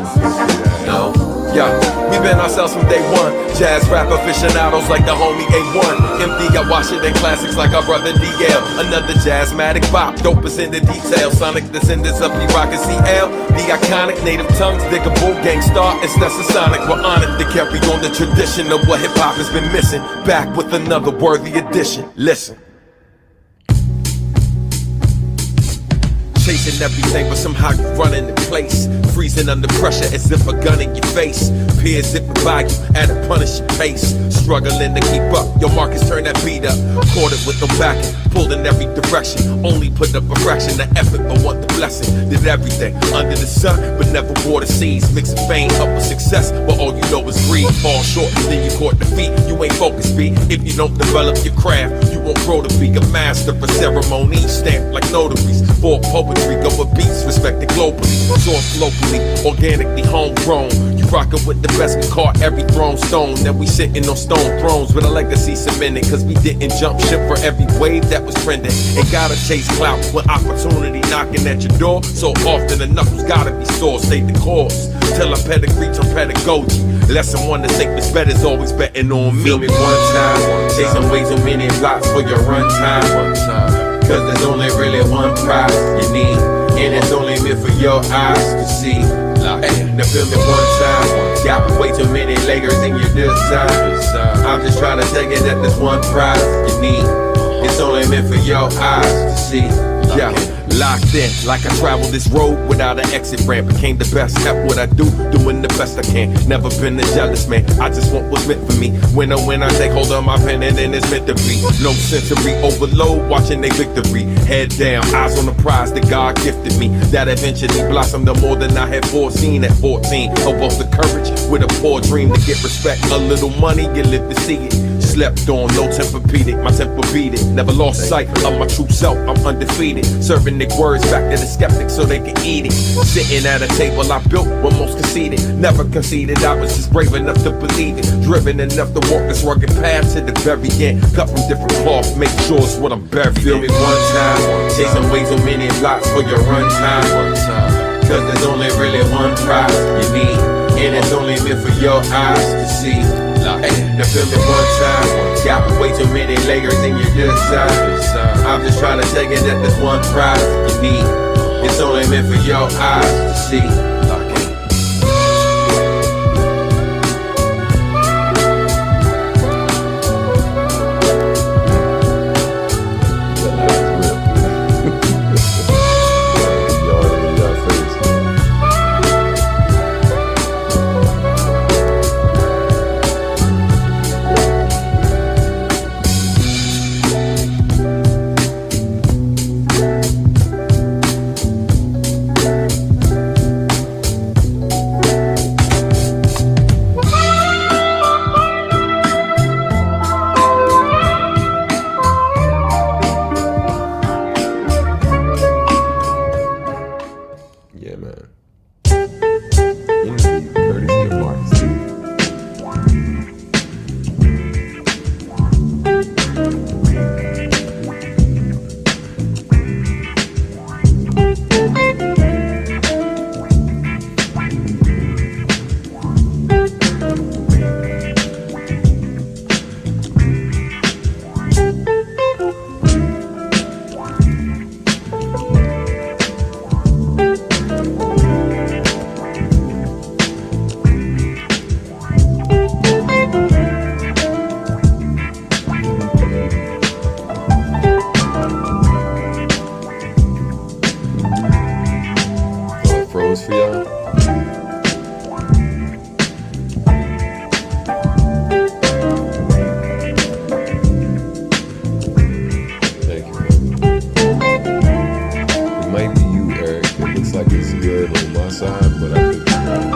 No. Yeah, we been ourselves from day one. Jazz rap aficionados like the homie A1. MD got Washington classics like our brother DL. Another jazzmatic bop, dopest in the detail. Sonic descendants of B-Rock and CL. The iconic native tongues, diggable gangstar. It's Sonic. We're honored to carry on the tradition of what hip-hop has been missing. Back with another worthy addition. Listen. Chasing everything, but somehow you running in place. Freezing under pressure as if a gun in your face. Peers zipping by you at a punishing pace. Struggling to keep up, your Marcus turn that beat up. Caught it with no backing, pulled in every direction. Only put up a fraction of effort, but want the blessing. Did everything under the sun, but never wore the seas. Mixing fame up with success, but all you know is greed. Fall short, then you caught defeat. You ain't focused, B. If you don't develop your craft, you won't grow to be a master of ceremony. Stamped like notaries, for poetry, go with beats, respected globally. Sourced locally, organically homegrown. You rockin' with the best, we caught every throne stone. Then we sitting on stone thrones with a legacy cemented. Cause we didn't jump ship for every wave that was trending. Ain't gotta chase clout when opportunity knocking at your door. So often the knuckles gotta be sore, stay the course. Tell a pedigree to pedagogy. Lesson one, the safest bet is always betting on me. Feel me one time, chasing way too many blocks for your runtime. Cause there's only really one prize you need, and it's only meant for your eyes to see. Hey, now feel me one time, got way too many layers in your design. I'm just trying to tell you that there's one prize you need, it's only meant for your eyes to see. Yeah, locked in, like I traveled this road without an exit ramp. Became the best at what I do, doing the best I can. Never been a jealous man, I just want what's meant for me. When I take hold of my pen and then it's meant to be. No sensory overload, watching they victory. Head down, eyes on the prize that God gifted me. That eventually blossomed to more than I had foreseen at 14. Of both the courage with a poor dream to get respect. A little money, you live to see it. Slept on, no Tempur-Pedic, my temper beat it. Never lost sight of my true self, I'm undefeated. Serving Nick words back to the skeptics so they can eat it. Sitting at a table I built when most conceded. Never conceded, I was just brave enough to believe it. Driven enough to walk this rugged path to the very end. Cut from different cloth, make sure it's what I'm buried. Feel me one time, chasing way too many blocks for your runtime. Cause there's only really one prize you need, and it's only meant for your eyes to see. Hey, now feel me one time, got way too many layers in your design. I'm just trying to tell you that there's one prize you need, it's only meant for your eyes to see. For y'all. Thank you. It might be you, Eric. It looks like it's good on my side, but I could be wrong.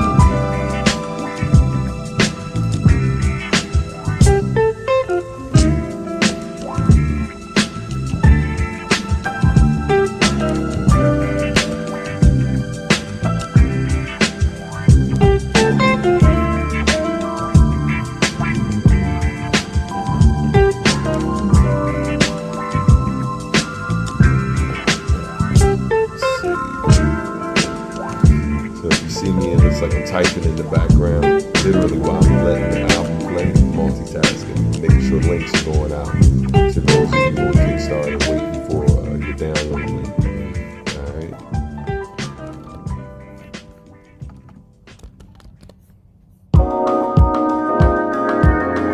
So if you see me, it looks like I'm typing in the background. links are going out to those of you on Kickstarter waiting for your download link. Alright.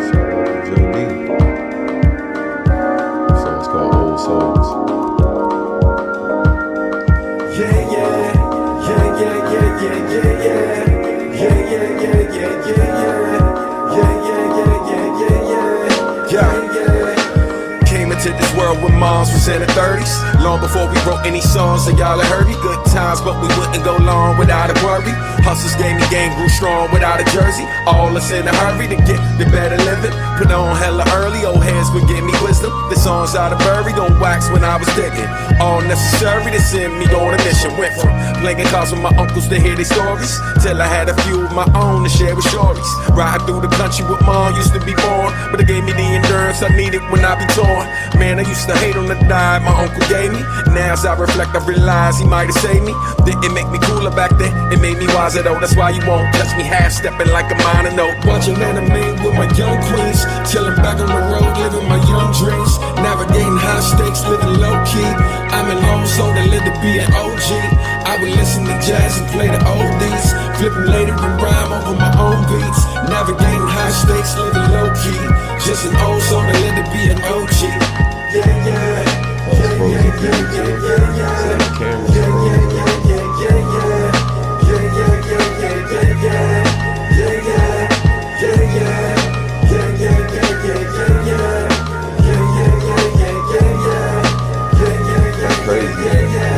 Shout out to Joe D. The song's called Old Souls. Came into this world when moms was in her 30s. Long before we wrote any songs, so y'all had heard me. Good times, but we wouldn't go long without a worry. Hustlers gave me game, grew strong without a jersey. All us in a hurry to get the better living. Put on hella early, old heads would give me wisdom. The songs out of buried on wax when I was digging. All necessary to send me on a mission. Went from playing cards with my uncles to hear their stories, till I had a few of my own to share with shorties. Riding through the country with mom, used to be born, but it gave me the endurance I needed when I be torn. Man, I used to hate on the dive my uncle gave me. Now as I reflect, I realize he might have saved me. Didn't make me cooler back then, it made me wiser though. That's why you won't touch me half-stepping like a minor note. Watching anime with my young queens, chilling back on the road, living my young dreams. Navigating high stakes, living low-key. I'm an old soul that lived to be an OG. I would listen to jazz and play the oldies, flipping later and rhyme over my own beats. Navigating high stakes, living low-key. Just an old soul that lived to be an OG. Yeah, yeah. That's Frozen Jimmy Jim. Sam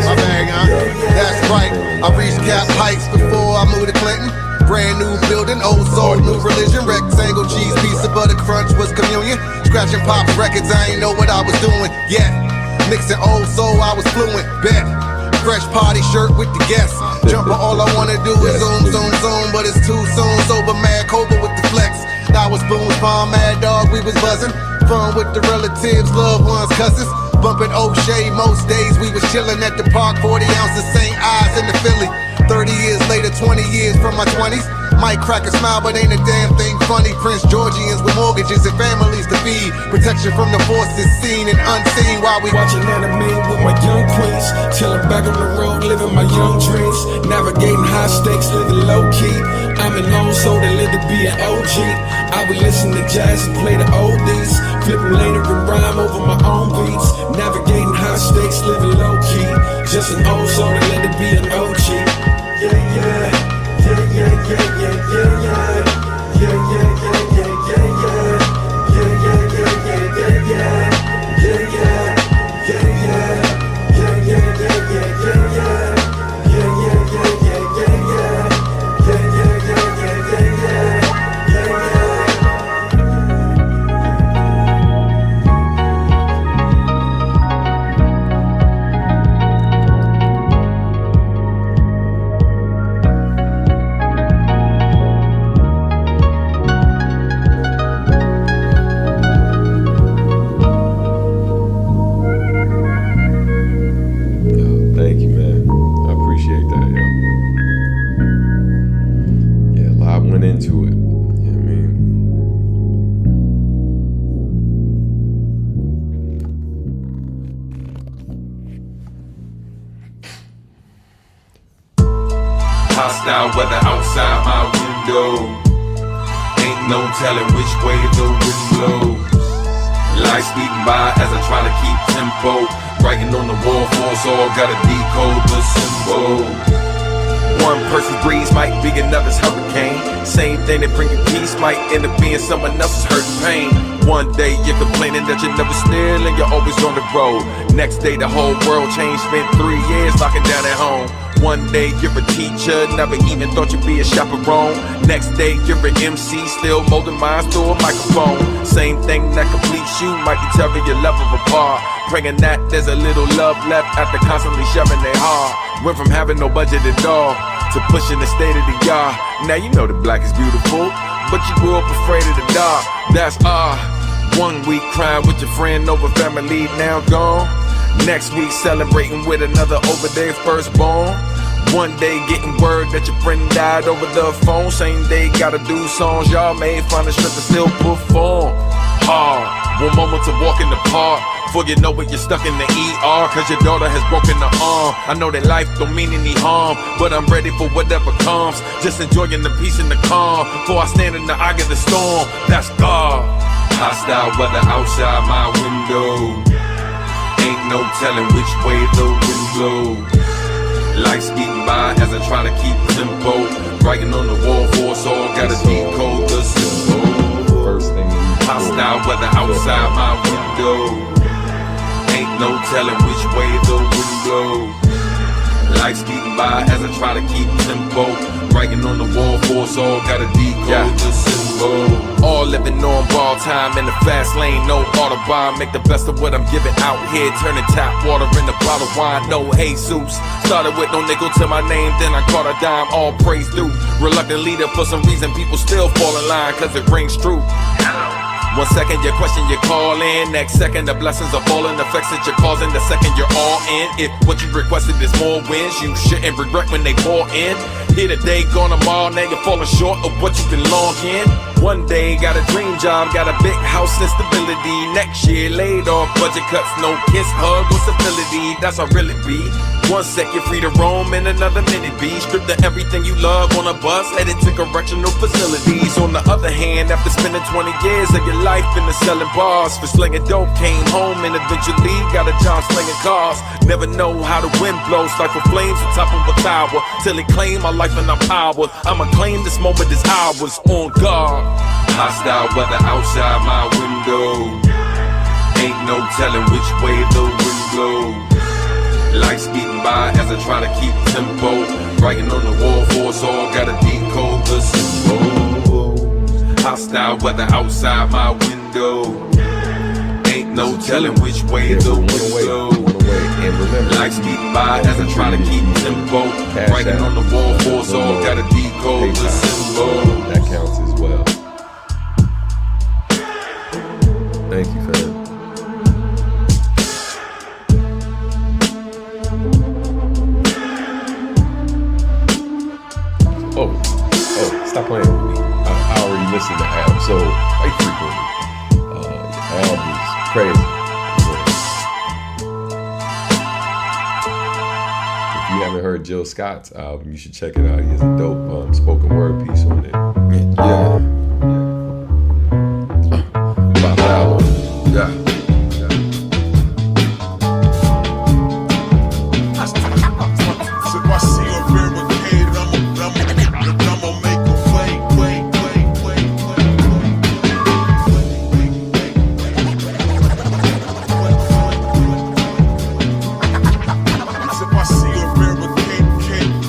My bag, huh? That's right. I reached Cap Heights before I moved to Clinton. Brand new building, old soul, new religion. Rectangle cheese, pizza, butter crunch was communion. Scratching pop records, I ain't know what I was doing. Yeah, mixing old soul, I was fluent. Bet. Fresh party shirt with the guests. Jumper, all I wanna do is zoom, zoom, zoom. But it's too soon, sober, mad, Cobra with the flex. I was Boone's palm, mad dog, we was buzzing. Fun with the relatives, loved ones, cousins. Bumping O'Shea, most days we was chillin' at the park. 40 ounces, St. Ives in the Philly. 30 years later, 20 years from my 20s. Might crack a smile, but ain't a damn thing funny. Prince Georgians with mortgages and families to feed. Protection from the forces seen and unseen while we watching anime with my young queens. Chillin' back on the road, living my young dreams. Navigating high stakes, living low key. I'm an old soul that lived to be an OG. I would listen to jazz and play the oldies, flipping later and rhyme over my own beats. Navigating high stakes, living low key. Just an old soul that lived to be an OG. Yeah, yeah. Yeah, yeah, yeah, yeah, yeah, yeah. Yeah, yeah, yeah, yeah, yeah, yeah. Yeah, yeah, yeah, yeah, yeah, yeah. Yeah, yeah, yeah, yeah. Yeah, yeah, yeah, yeah, yeah, yeah. Yeah, yeah, yeah, yeah, yeah, yeah. Yeah, yeah, yeah, yeah, yeah, yeah. Thank you, man. I appreciate that, yo. Yeah, a lot went into it. You know what I mean? Hostile weather outside my window. Ain't no telling which way the wind blows. Life speeding by as I try to keep tempo. Writing on the wall, force all gotta decode the symbol. One person's breeze might be another's hurricane. Same thing that bring you peace might end up being someone else's hurt and pain. One day you're complaining that you're never still and you're always on the road. Next day the whole world changed, spent 3 years locking down at home. One day you're a teacher, never even thought you'd be a chaperone. Next day you're an MC, still molding minds through a microphone. Same thing that completes you might be tearing your level apart. Praying that there's a little love left after constantly shoving their heart. Went from having no budget at all to pushing the state of the yard. Now you know the black is beautiful, but you grew up afraid of the dark. That's 1 week crying with your friend over family now gone. Next week celebrating with another over their firstborn. One day getting word that your friend died over the phone. Same day gotta do songs y'all made, find a strip to still perform. hard. One moment to walk in the park, before you know it, you're stuck in the ER, cause your daughter has broken her arm. I know that life don't mean any harm, but I'm ready for whatever comes. Just enjoying the peace and the calm, before I stand in the eye of the storm. That's God. Hostile weather outside my window, ain't no telling which way the wind blows. Life speeding by as I try to keep tempo, writing on the wall for us all, gotta decode the symbol. First thing hostile weather outside my window, ain't no telling which way the wind blows. Life speeding by as I try to keep tempo, writing on the wall for us all, gotta decode the symbol. All living on ball time in the fast lane, no autobahn. Make the best of what I'm giving out here, turning tap water into bottled wine. No Jesus, started with no nickel to my name, then I caught a dime, all praise due. Reluctant leader, for some reason people still fall in line, cause it rings true. 1 second you question, you call in. Next second the blessings are falling, effects that you're causing. The second you're all in. If what you requested is more wins, you shouldn't regret when they pour in. Here today, gone tomorrow, now you're falling short of what you can long in. One day, got a dream job, got a big house and stability. Next year, laid off, budget cuts, no kiss, hug, or civility. That's how really be. 1 sec, you're free to roam, in another minute be stripped of everything you love on a bus, headed to correctional facilities. On the other hand, after spending 20 years of your life in the selling bars for slinging dope, came home and eventually got a job slinging cars. Never know how the wind blows, like for flames on top of a tower, till it claim my life and my power. I'ma claim this moment is ours, on guard. Hostile weather outside my window, ain't no telling which way the wind blows. Life speeding by as I try to keep tempo, writing on the wall for us all, gotta decode the symbol. Hostile weather outside my window, ain't no telling which way the wind blows. Life speeding by as I try to keep tempo, writing on the wall for us all, gotta decode the symbol. That counts as well. Thank you, fam. Oh, stop playing with me. I already listened to Ab so quite frequently. Ab is crazy. If you haven't heard Jill Scott's album, you should check it out. He has a dope spoken word piece on it. Yeah. About the album. Yeah. If I see a barricade, I'ma make a way. If I see a barricade, I'ma make a way.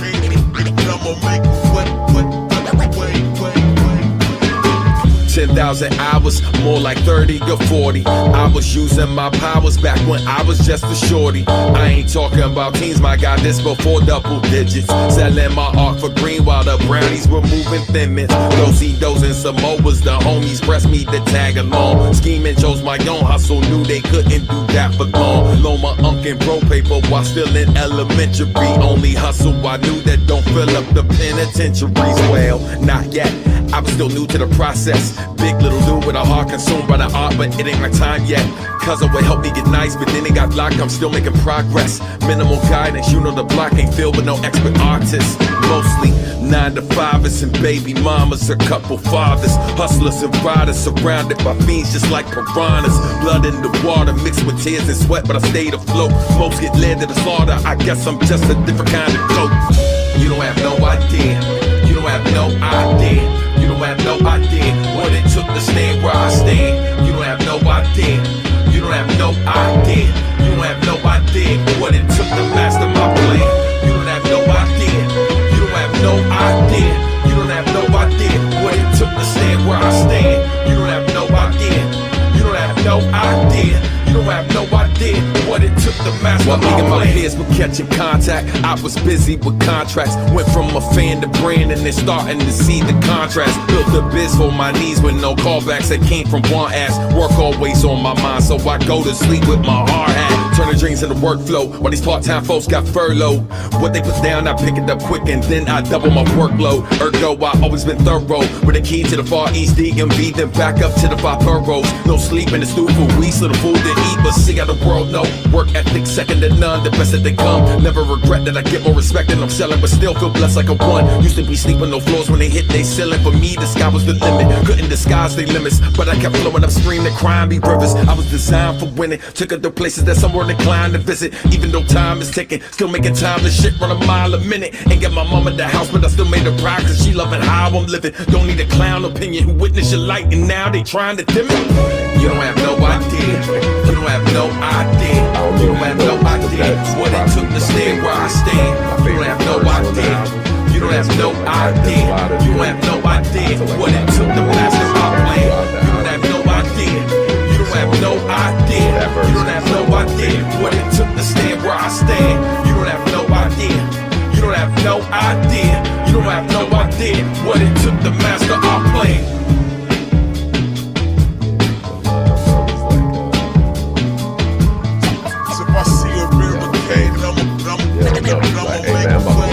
10,000 hours, more like 30 or 40. I was using my powers back when I was just a shorty. I ain't talking about teens, my God, this before double digits. Selling my art for green while the brownies were moving thin mints. Dos and Samoas, the homies pressed me to tag along. Scheming chose my own hustle, knew they couldn't do that for long. Loan my unk and bro paper while still in elementary. Only hustle I knew that don't fill up the penitentiaries. Well, not yet. I was still new to the process. Big little dude with a heart consumed by the art, but it ain't my time yet. Cousin would help me get nice, but then it got locked. I'm still making progress. Minimal guidance, you know the block ain't filled with no expert artists. Mostly 9 to 5ers and baby mamas, a couple fathers, hustlers and riders, surrounded by fiends just like piranhas. Blood in the water mixed with tears and sweat, but I stayed afloat. Most get led to the slaughter. I guess I'm just a different kind of goat. You don't have no idea. You don't have no idea. You don't have no idea what it took to stand where I stand. You don't have no idea. You don't have no idea. You don't have no idea what it took to master my plan. You don't have no idea. You don't have no idea. You don't have no idea what it took to stand where I stand. You don't have no idea. You don't have no idea. You don't have no idea what it took to master my plan. While me and my peers were catching contact, I was busy with contracts. Went from a fan to brand and then starting to see the contrast. Built the biz for my knees with no callbacks that came from one ass. Work always on my mind, so I go to sleep with my hard hat. Turning dreams into workflow while these part-time folks got furloughed. What they put down, I pick it up quick and then I double my workload. Ergo, I always been thorough with a key to the Far East DMV, then back up to the 5 boroughs. No sleep in the stew for weeks, so the food to eat, but see how the world know. Work ethic second to none, the best that they come. Never regret that I get more respect than I'm selling, but still feel blessed like a one. Used to be sleeping no floors when they hit they ceiling. For me, the sky was the limit. Couldn't disguise they limits, but I kept flowing upstream to crime be rivers. I was designed for winning. Took her to places that some were inclined to visit. Even though time is ticking, still making time to shit run a mile a minute. Ain't got my mom at the house, but I still made her proud, cause she loving how I'm living. Don't need a clown opinion who witnessed your light and now they trying to dim it. You don't have no idea. You don't have no idea. You don't have no idea what it took to stand where I stand. You don't have no idea. You don't have no idea. You don't have no idea what it took to master my plan. You don't have no idea. You don't have no idea. You don't have no idea what it took to stand where I stand. You don't have no idea. You don't have no idea. You don't have no idea what it took to master our plan. So if I see a barricade, I'm about to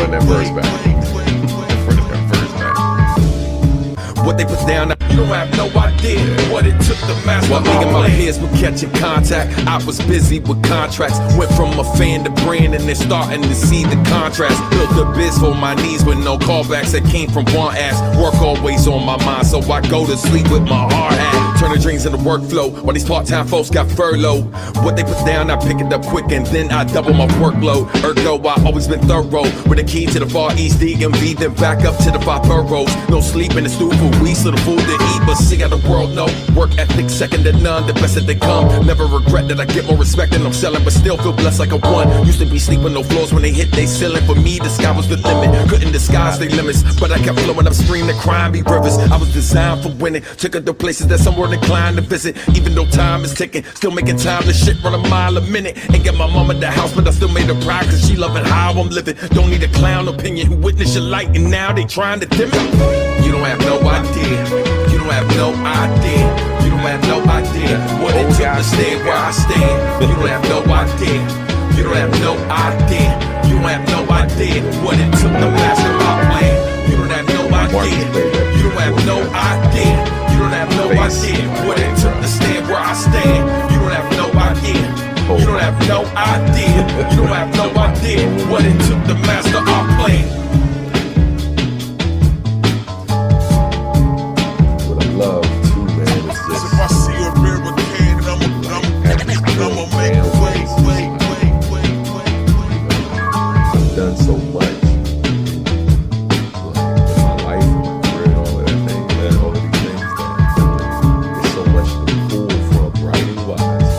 run that verse back. What they put down, you don't have no idea what it took to master. While me and my peers were catching contact, I was busy with contracts. Went from a fan to brand and then starting to see the contrast. Built a biz for my knees with no callbacks that came from one ass. Work always on my mind, so I go to sleep with my heart at. Turning dreams into workflow while these part-time folks got furloughed. What they put down, I pick it up quick and then I double my workload. Ergo, I always been thorough with a key to the Far East DMV, then back up to the 5 boroughs. No sleep in the stew for weeks, so the food to eat, but see how the world know. Work ethic second to none, the best that they come. Never regret that I get more respect than I'm selling, but still feel blessed like a one. Used to be sleeping no floors when they hit they ceiling. For me, the sky was the limit. Couldn't disguise they limits, but I kept flowing upstream to crime be rivers. I was designed for winning. Took her to places that some were inclined to visit. Even though time is ticking, still making time to shit run a mile a minute. Ain't got my mom at the house, but I still made her proud, cause she loving how I'm living. Don't need a clown opinion who witnessed your light and now they trying to dim it. You don't have no idea. You don't have no idea. You don't have no idea what it took to stand where I stand. You don't have no idea. You don't have no idea. You don't have no idea what it took to master my plan. You don't have no idea. You don't have no idea. You don't have no idea what it took to stand where I stand. You don't have no idea. You don't have no idea. You don't have no idea what it took to master our plan. Love too, man. It's just, if I see a barricade, I'ma make a way. I've done so much, like in my life, my career, and all of that thing, man, all of these things that there's so much to pull from writing wise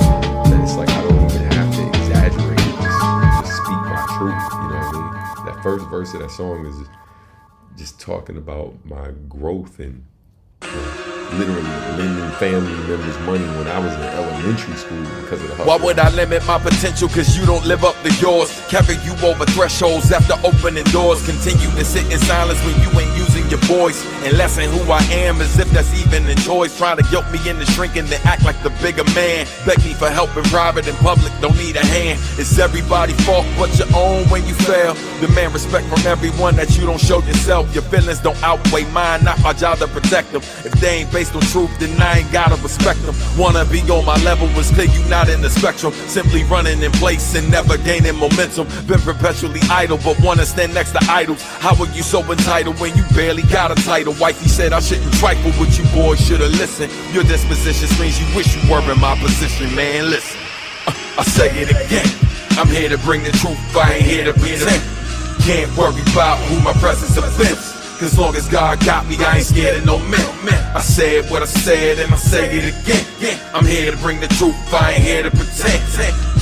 that it's like I don't even have to exaggerate. Just speak my truth. You know what I mean? That first verse of that song is just talking about my growth and literally lending family members money when I was in elementary school because of the hustle. Why would I limit my potential? Cause you don't live up to yours. Carry you over thresholds after opening doors. Continue to sit in silence when you ain't using your voice. And lessen who I am as if that's even a choice. Trying to guilt me into shrinking to act like the bigger man. Beg me for help in private and public, don't need a hand. It's everybody's fault but your own when you fail. Demand respect from everyone that you don't show yourself. Your feelings don't outweigh mine, not my job to protect them. If they ain't based on truth, then I ain't gotta respect them. Wanna be on my level, was clear you not in the spectrum. Simply running in place and never gaining momentum. Been perpetually idle, but wanna stand next to idols. How are you so entitled when you barely got a title? Wifey said I shouldn't trifle with you, boys, should've listened. Your disposition screams you wish you were in my position, man, listen. I say it again, I'm here to bring the truth, I ain't here to pretend. Can't worry about who my presence offends. As long as God got me, I ain't scared of no man. I said what I said and I say it again. I'm here to bring the truth, I ain't here to pretend.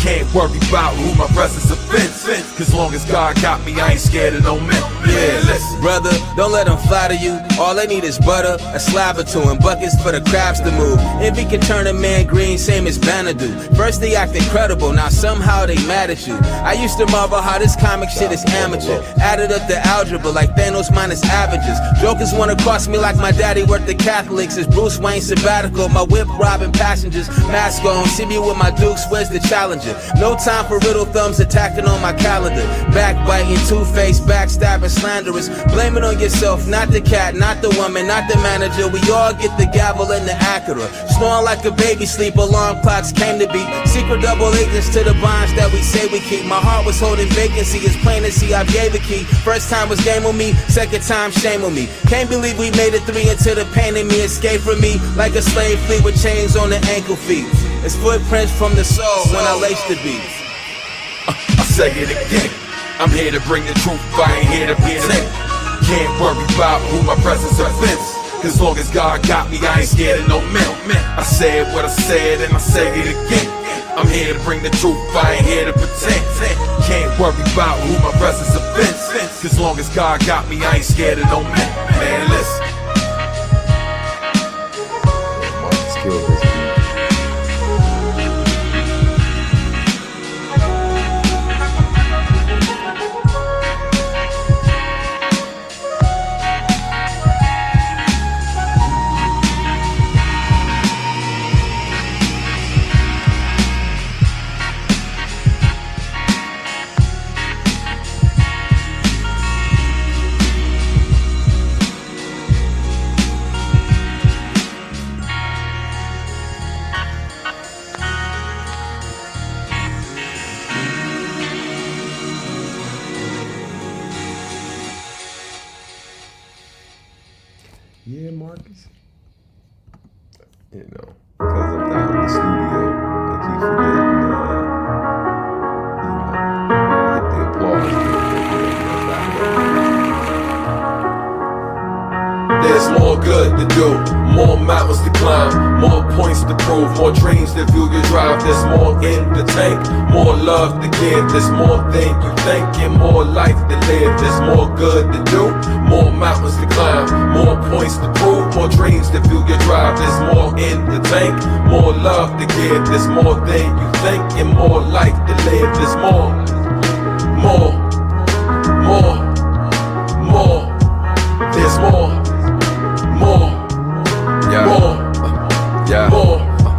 Can't worry about who my presence offends. Cause long as God got me, I ain't scared of no man. Yeah, listen. Brother, don't let them flatter you. All they need is butter, a slab or two, and buckets for the crabs to move. Envy can turn a man green, same as Banadu. First they act incredible, now somehow they mad at you. I used to marvel how this comic shit is amateur. Added up the algebra like Thanos minus averages. Jokers wanna cost me like my daddy worked the Catholics. It's Bruce Wayne sabbatical, my whip robbing passengers. Mask on, see me with my dukes, where's the challenges? challenging. No time for riddle thumbs attacking on my calendar. Backbiting, two-faced, backstabbing, slanderous. Blame it on yourself, not the cat, not the woman, not the manager. We all get the gavel and the Acura. Snoring like a baby sleep, alarm clocks came to beat. Secret double agents to the bonds that we say we keep. My heart was holding vacancy, it's plain to see I gave a key. First time was game on me, second time shame on me. Can't believe we made it 3 into the pain in me. Escape from me like a slave flee with chains on the ankle feet. It's footprints from the soul when I lace the beats. I say it again, I'm here to bring the truth, I ain't here to pretend. Can't worry about who my presence offends, cause long as God got me, I ain't scared of no men. I said what I said and I say it again, I'm here to bring the truth, I ain't here to pretend. Can't worry about who my presence offends, cause long as God got me, I ain't scared of no men. Man, listen. Marcus killed this beat. Yeah, Marcus. You know, because I'm not in the studio, I keep forgetting, hit the applause. There's more good to do, more mountains to climb, more points to prove, more dreams to fuel your drive. There's more in the tank, more love to give. There's more than you think and more life to live. There's more good to do, more mountains to climb, more points to prove, more dreams to fuel your drive. There's more in the tank, more love to give. There's more than you think and more life to live. There's more. There's more.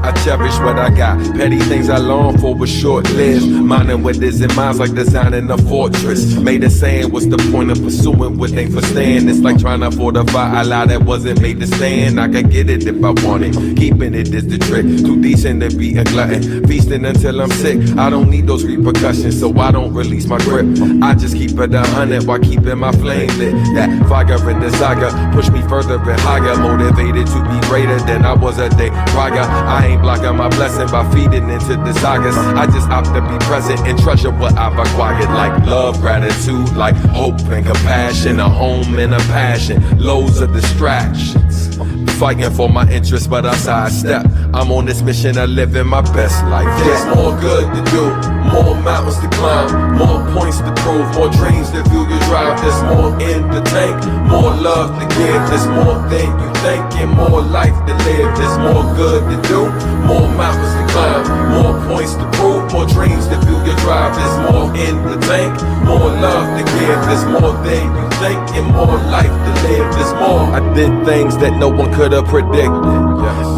I cherish what I got. Petty things I long for was short-lived. Minding what is in minds like designing a fortress. Made a saying, what's the point of pursuing what ain't for staying? It's like trying to fortify a lie that wasn't made to stand. I could get it if I want it. Keeping it is the trick. Too decent to be a glutton. Feasting until I'm sick. I don't need those repercussions, so I don't release my grip. I just keep it 100 while keeping my flame lit. That fire and desire push me further and higher. Motivated to be greater than I was a day prior. I ain't blocking my blessing by feeding into desires. I just opt to be present and treasure what I've acquired, like love, gratitude, like hope and compassion, a home and a passion, loads of distractions. Fighting for my interests, but I sidestep. I'm on this mission of living my best life. There's more good to do, more mountains to climb, more points to prove, more dreams to fuel your drive. There's more in the tank, more love to give. There's more than you think and more life to live. There's more good to do, more mountains to climb, more points to prove, more dreams to fuel your drive. There's more in the tank, more love to give. There's more than you think and more life to live. There's more. I did things that no one could have predicted,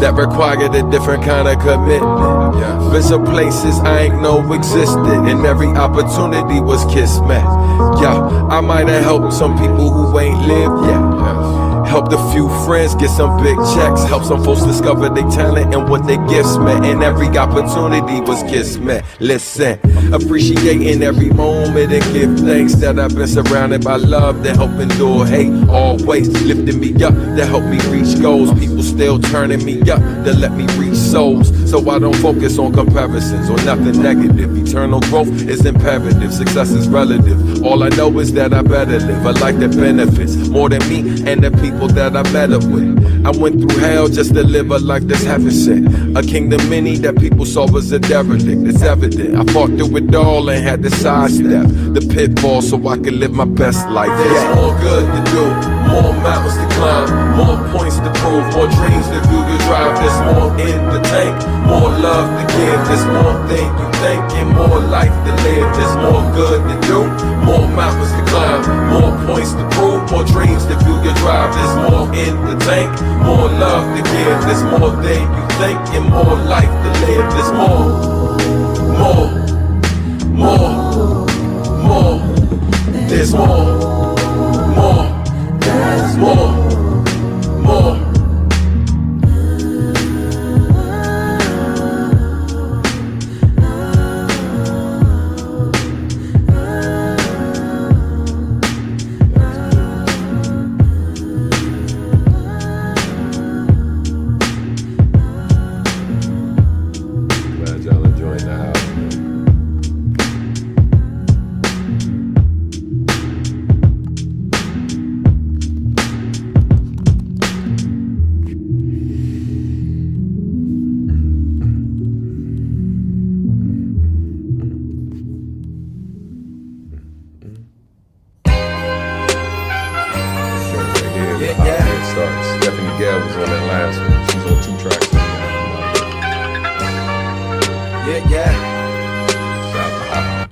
that required a different kind of commitment. Been some places I ain't know existed, and every opportunity was kismet. I might have helped some people who ain't lived yet. Helped a few friends get some big checks. Helped some folks discover their talent and what their gifts meant. And every opportunity was kismet. Listen, appreciating every moment and give thanks that I've been surrounded by love that help endure hate. Always lifting me up to help me reach goals. People still turning me up to let me reach souls. So I don't focus on comparisons or nothing negative. Eternal growth is imperative. Success is relative. All I know is that I better live a life that benefits more than me and the people that I met up with. I went through hell just to live a life that's heaven sent. A kingdom many that people saw was a derelict. It's evident. I fought through it all and had to sidestep the pitfall so I could live my best life. There's more good to do, more mountains to climb, more points to prove, more dreams to fuel your drive. There's more in the tank, more love to give. There's more than you think and more life to live. There's more good to do, more mountains to climb, more points to prove, more dreams to fuel your drive. There's more in the tank, more love to give. There's more than you think and more life to live. There's more. there's more, there's more. Glad y'all enjoying the album. Starts. Stephanie Gale was on that last one. She's on 2 tracks on the album. Yeah. Shout out to Hot.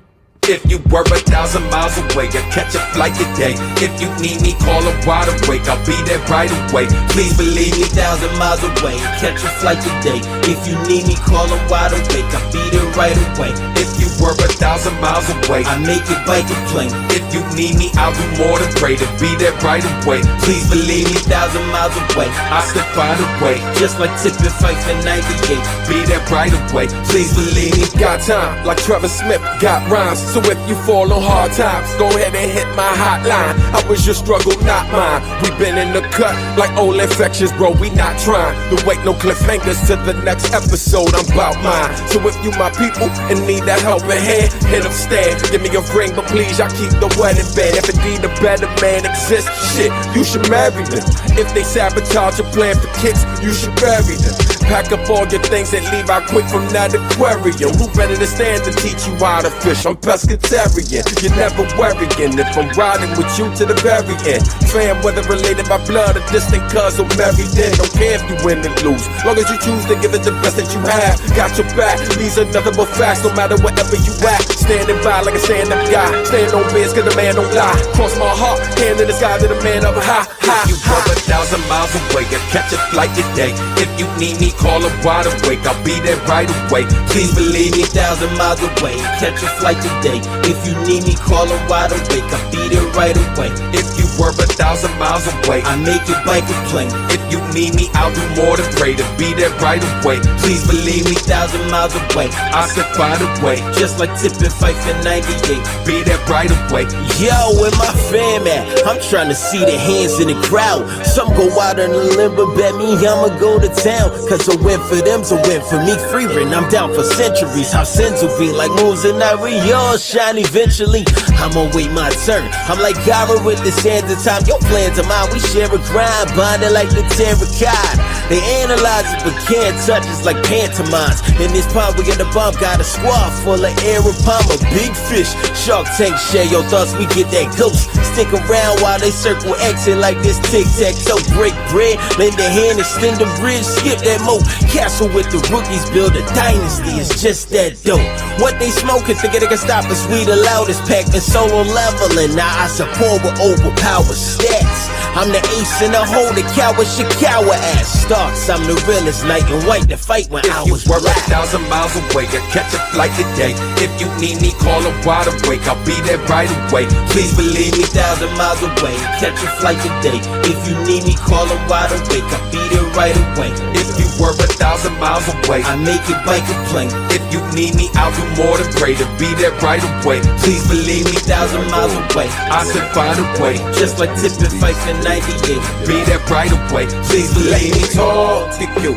If you were 1,000 miles away, I'd catch a flight today. If you need me, call a wide awake, I'll be there right away. Please believe me, 1,000 miles away, catch a flight today. If you need me, call a wide awake, I'll be there right away. if you were 1,000 miles away, I make it bike and plane. if you need me, I'll do more than pray to be there right away. Please believe me, 1,000 miles away, I still find a way. just like Tippin' Fife in 98. Be there right away, please believe me. Got time, like Trevor Smith, got rhymes. So if you fall on hard times, go ahead and hit my hotline. I was your struggle, not mine. We been in the cut, like old infections, bro, we not trying to wait no cliffhangers to the next episode, I'm about mine. So if you my people and need that helping hand, hit them stand. Give me a ring, but please, I keep the wedding band. If indeed a better man exists, shit, you should marry them. If they sabotage your plan for kicks, you should bury them. Pack up all your things and leave out quick from that aquarium. Who better to stand to teach you how to fish? I'm pescatarian. You're never worrying if I'm riding with you to the very end. Fam, whether related by blood or distant cuz or married then, don't care if you win or lose. Long as you choose to give it the best that you have. Got your back, these are nothing but facts. No matter whatever you at, standing by like a stand-up guy. Stand on biz cause the man don't lie. Cross my heart, hand in the sky to the man up high. If you were 1,000 miles away, I catch a flight today. If you need me, call a wide awake, I'll be there right away. Please believe me, 1,000 miles away, catch a flight today. If you need me, call a wide awake, I'll be there right away. if you were 1,000 miles away, I make it bike and plane. if you need me, I'll do more than pray to be there right away. Please believe me, 1,000 miles away, I still find a way. just like Tippin' Fife in 98. Be there right away. Yo, where my fam at? I'm trying to see the hands in the crowd. Some go out on a limb, but bet me I'ma go to town. Cause a win for them's a win for me. Free rent, I'm down for centuries. How sins will be like moons and night, we all shine eventually. I'ma wait my turn. I'm like Gara with the sands of time. Your plans are mine, we share a grind. Bonded like the terracotta. They analyze it but can't touch us like pantomimes. In this pond we get the bomb, got a squad full of air and palm. A big fish, Shark Tank, share your thoughts, we get that ghost. Stick around while they circle exit like this tic-tac-toe. Break bread, lend a hand, extend the bridge, skip that moat. Castle with the rookies, build a dynasty, it's just that dope. What they smoking, thinking they can stop us, we the loudest pack and solo leveling. Now I support with overpowered stats. I'm the ace in the hole, the coward should cower ass. Starks, I'm the realest, night and white, the fight when I If you was were black. 1,000 miles away, I catch a flight today. If you need me, call a wide awake, I'll be there right away. Please believe me, 1,000 miles away, catch a flight today. If you need me, call a wide awake, I'll be there right away. if you were 1,000 miles away, I make it bike and plane. if you need me, I'll do more than pray to be there right away. Please believe me, 1,000 miles away, I still find a way. just like Tippin' Fife in 98. Be there right away. Please believe me, talk to you.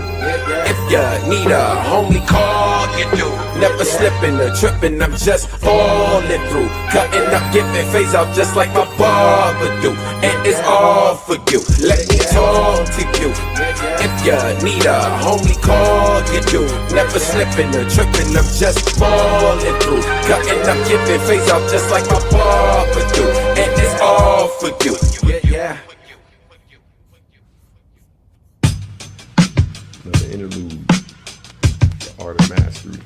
If you need a homie, call you do. Never slipping or tripping, I'm just falling through. Cutting up, giving face out just like my barber do. And it's all for you. Let me talk to you. If you need a homie, call you do. Never slipping or tripping, I'm just falling through. Cutting up, giving face out just like my barber do. And it's all for you. Yeah. Another interlude. The Art of Mastery.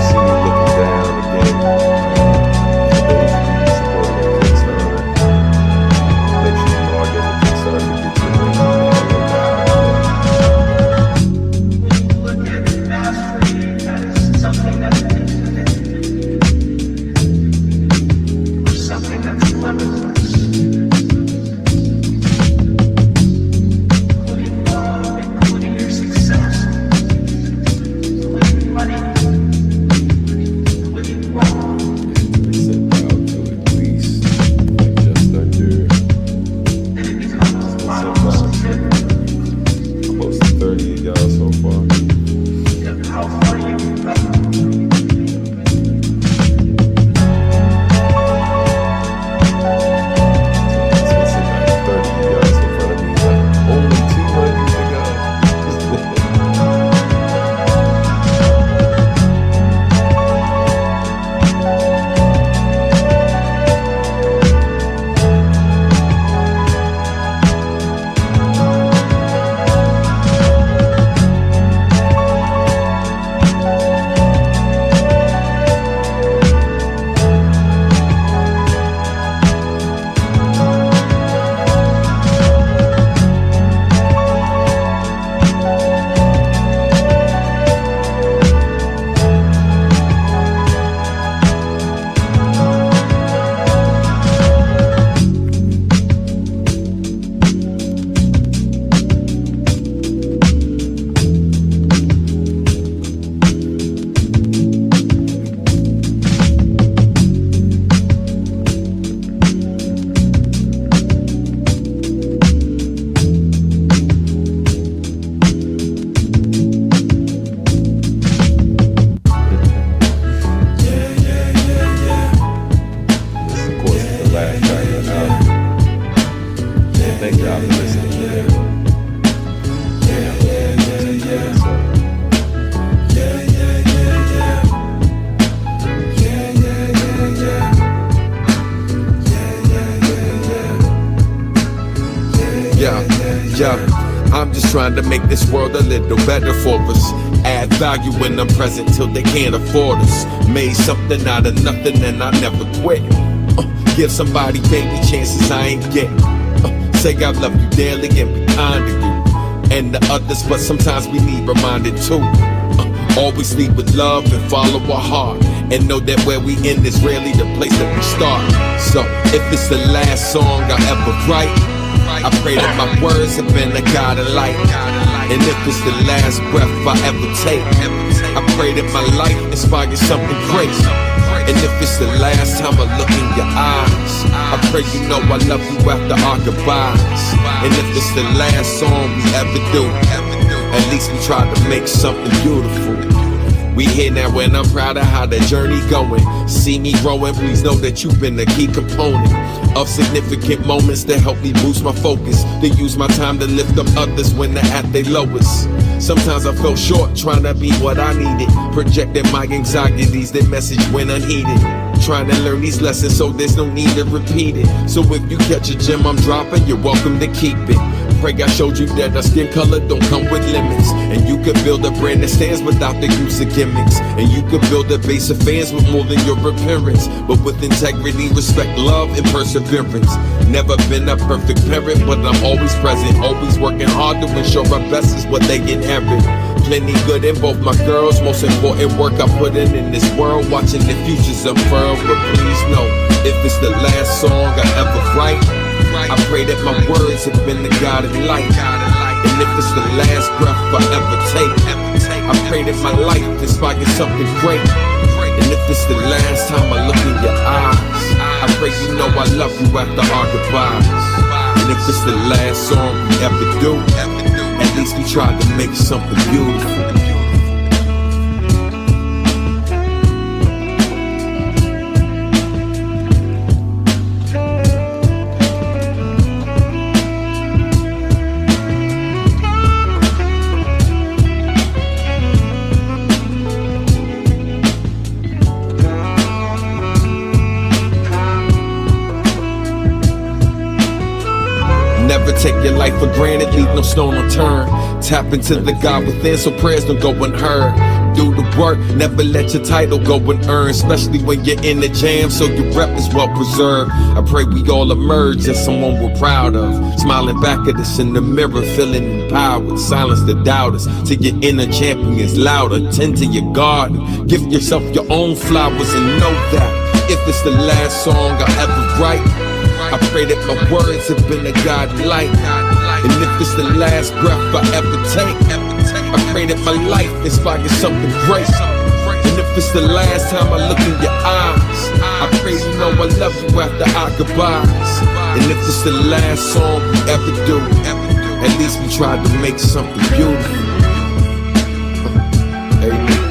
See me looking down again. For those of you supporting on Kickstarter, I'm just trying to make this world a little better for us. Add value when I'm present till they can't afford us. Made something out of nothing and I never quit. Give somebody baby chances I ain't getting. Say I love you dearly and be kind to you and the others, but sometimes we need reminded too. Always lead with love and follow our heart, and know that where we end is rarely the place that we start. So if it's the last song I ever write, I pray that my words have been a guiding light. And if it's the last breath I ever take, I pray that my life inspires something great. And if it's the last time I look in your eyes, I pray you know I love you after our goodbyes. And if it's the last song we ever do, at least we try to make something beautiful. We here now and I'm proud of how the journey going. See me growing, please know that you've been a key component of significant moments that help me boost my focus, to use my time to lift up others when they're at their lowest. Sometimes I fell short trying to be what I needed, projecting my anxieties, that message went unheeded. Trying to learn these lessons so there's no need to repeat it. So if you catch a gem I'm dropping, you're welcome to keep it. Pray I showed you that our skin color don't come with limits, and you could build a brand that stands without the use of gimmicks, and you could build a base of fans with more than your appearance, but with integrity, respect, love, and perseverance. Never been a perfect parent, but I'm always present, always working hard to ensure our best is what they inherit. Plenty good in both my girls, most important work I put in this world, watching the futures unfurl. But please know, if it's the last song I ever write, I pray that my words have been the guiding light. And if it's the last breath I ever take, I pray that my life inspires something great. And if it's the last time I look in your eyes, I pray you know I love you after our goodbyes. And if it's the last song we ever do, at least we try to make something beautiful. Never take your life for granted, leave no stone unturned. Tap into the God within so prayers don't go unheard. Do the work, never let your title go unearned, especially when you're in the jam, so your rep is well preserved. I pray we all emerge as someone we're proud of, smiling back at us in the mirror, feeling empowered. Silence the doubters till your inner champion is louder. Tend to your garden, gift yourself your own flowers, and know that if it's the last song I ever write, I pray that my words have been a guiding light. And if it's the last breath I ever take, I pray that my life inspires something great. And if it's the last time I look in your eyes, I pray you know I love you after our goodbyes. And if it's the last song we ever do, at least we tried to make something beautiful. Amen.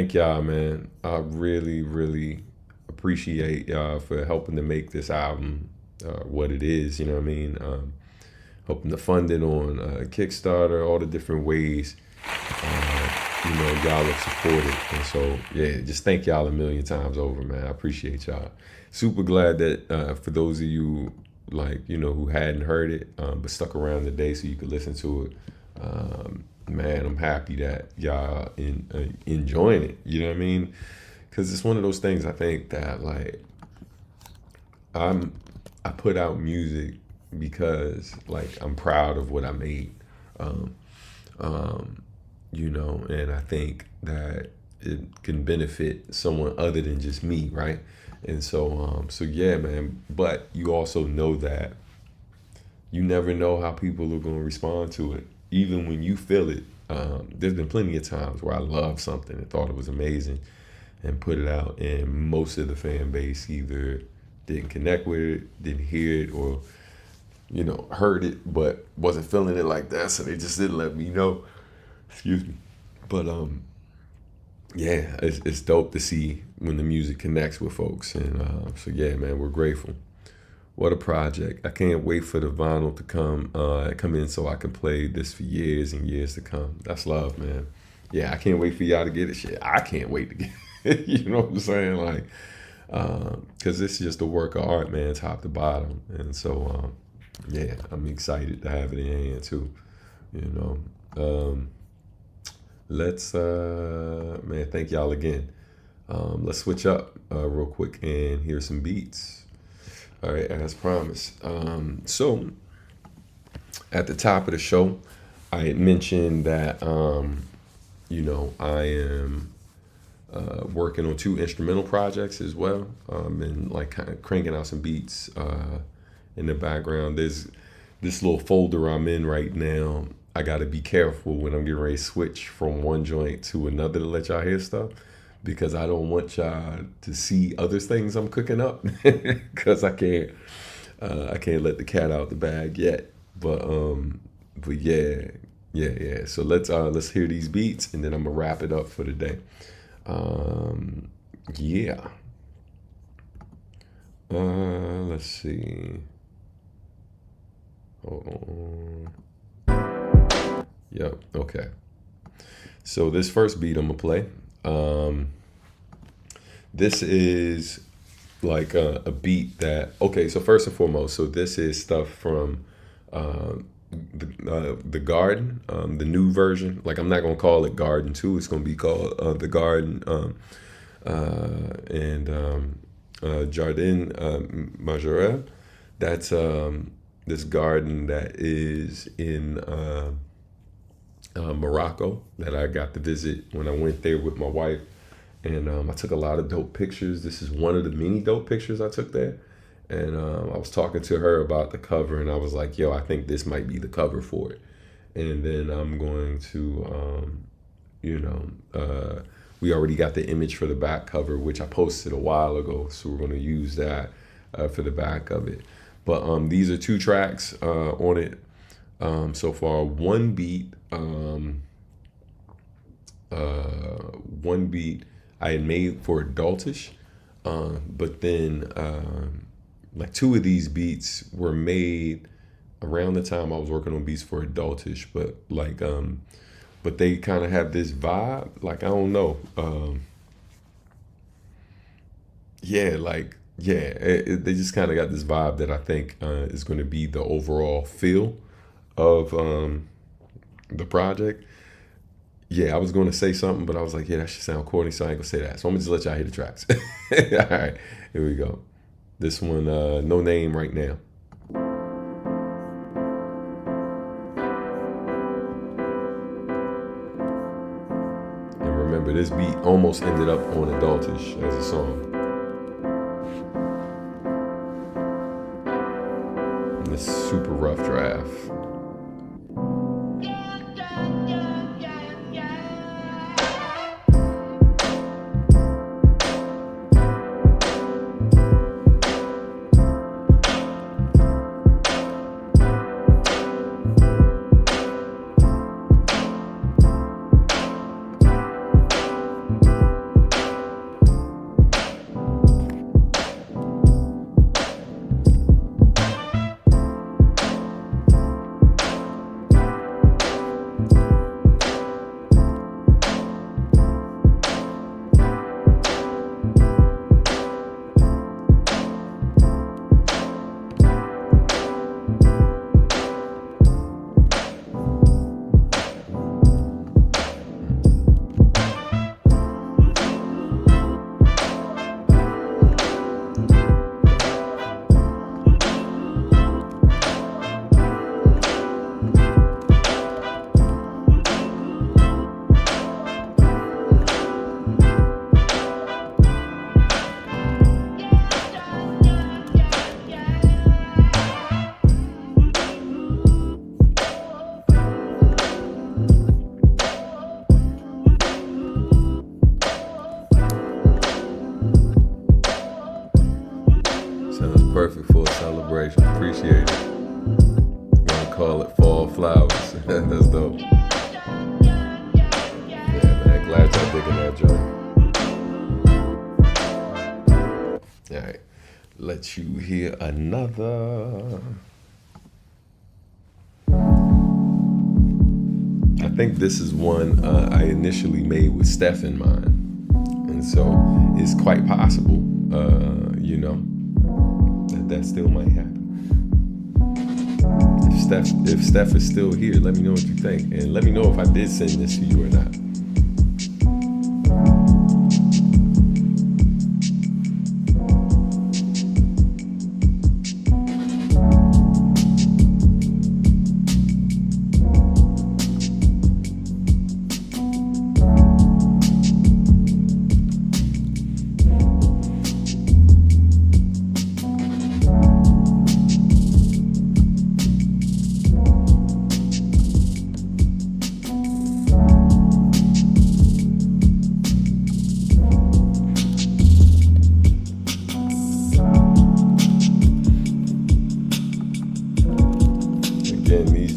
thank y'all, man. I really, really appreciate y'all for helping to make this album what it is. You know what I mean? Helping to fund it on Kickstarter, all the different ways. Y'all have supported, and so yeah, just thank y'all a million times over, man. I appreciate y'all. Super glad that for those of you who hadn't heard it but stuck around today so you could listen to it. Man, I'm happy that y'all enjoying it. You know what I mean? Because it's one of those things I think that I put out music because I'm proud of what I made. And I think that it can benefit someone other than just me, right? And so yeah, man. But you also know that you never know how people are going to respond to it, even when you feel it. There's been plenty of times where I loved something and thought it was amazing and put it out, and most of the fan base either didn't connect with it, didn't hear it, or heard it but wasn't feeling it like that, so they just didn't let me know. Excuse me. But yeah, it's dope to see when the music connects with folks, and so yeah, man, we're grateful. What a project. I can't wait for the vinyl to come in so I can play this for years and years to come. That's love, man. Yeah, I can't wait for y'all to get it. Shit, I can't wait to get it. You know what I'm saying? Because this is just a work of art, man, top to bottom. And so yeah, I'm excited to have it in hand too. Let's man, thank y'all again. Let's switch up real quick and hear some beats. All right, as promised. So at the top of the show, I had mentioned that I am working on 2 instrumental projects as well, and kind of cranking out some beats in the background. There's this little folder I'm in right now. I got to be careful when I'm getting ready to switch from one joint to another to let y'all hear stuff, because I don't want y'all to see other things I'm cooking up, because I can't let the cat out the bag yet. But yeah. So let's hear these beats, and then I'm gonna wrap it up for the day. Yeah. Let's see. Hold on. Yep. Okay. So this first beat I'm gonna play. This is a beat that. Okay. So first and foremost, so this is stuff from the Garden, the new version. I'm not gonna call it Garden 2. It's gonna be called the Garden and Jardin Majorel. That's this garden that is in Morocco that I got to visit when I went there with my wife, and I took a lot of dope pictures. This is one of the many dope pictures I took there, and I was talking to her about the cover, and I was like, yo, I think this might be the cover for it. And then I'm going to we already got the image for the back cover, which I posted a while ago, so we're going to use that for the back of it. But these are 2 tracks on it so far. One beat I had made for Adultish, but then 2 of these beats were made around the time I was working on beats for Adultish, but they kind of have this vibe, I don't know, they just kind of got this vibe that I think is going to be the overall feel of the project. Yeah, I was going to say something, but I was like, yeah, that should sound corny, so I ain't going to say that. So I'm going to just let y'all hear the tracks. All right, here we go. This one, No Name Right Now. And remember, this beat almost ended up on Adultish as a song. And this super rough draft. celebration. Appreciate it. I'm gonna call it fall flowers. That's dope. Yeah, man. Glad y'all digging that joint. All right. Let you hear another. I think this is one I initially made with Steph in mind. And so it's quite possible, that still might happen. If Steph is still here, let me know what you think. And let me know if I did send this to you or not.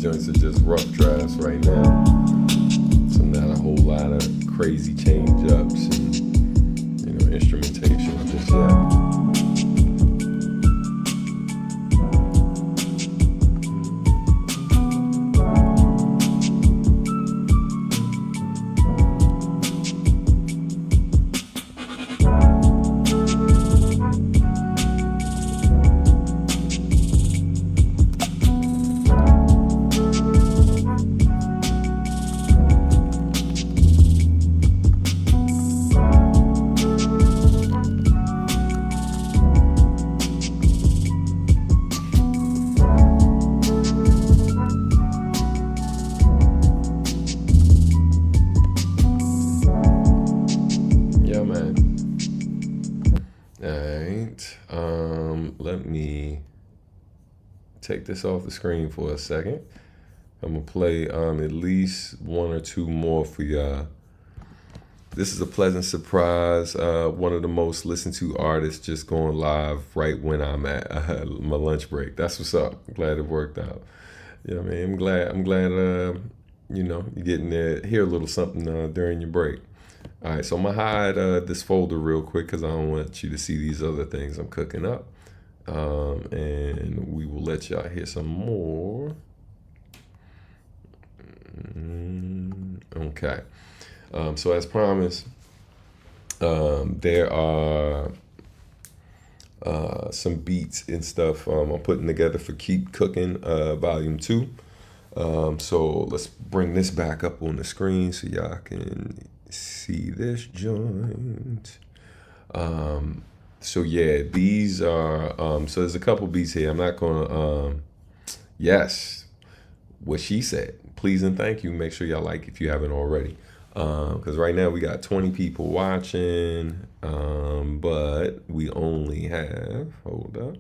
Joints are just rough drafts right now, so not a whole lot of crazy change ups and instrumentation just yet. Let me take this off the screen for a second. I'm gonna play at least one or two more for y'all. This is a pleasant surprise. One of the most listened to artists just going live right when I'm at my lunch break. That's what's up. I'm glad it worked out. Yeah, man. I'm glad. You're getting to hear a little something during your break. All right, so I'm gonna hide this folder real quick because I don't want you to see these other things I'm cooking up. And we will let y'all hear some more. Okay. So as promised, there are some beats and stuff I'm putting together for Keep Cooking Volume 2. So let's bring this back up on the screen so y'all can see this joint. So yeah, these are so there's a couple beats here. I'm not gonna yes, what she said. Please and thank you. Make sure y'all like if you haven't already. Because right now we got 20 people watching, but we only have, hold up,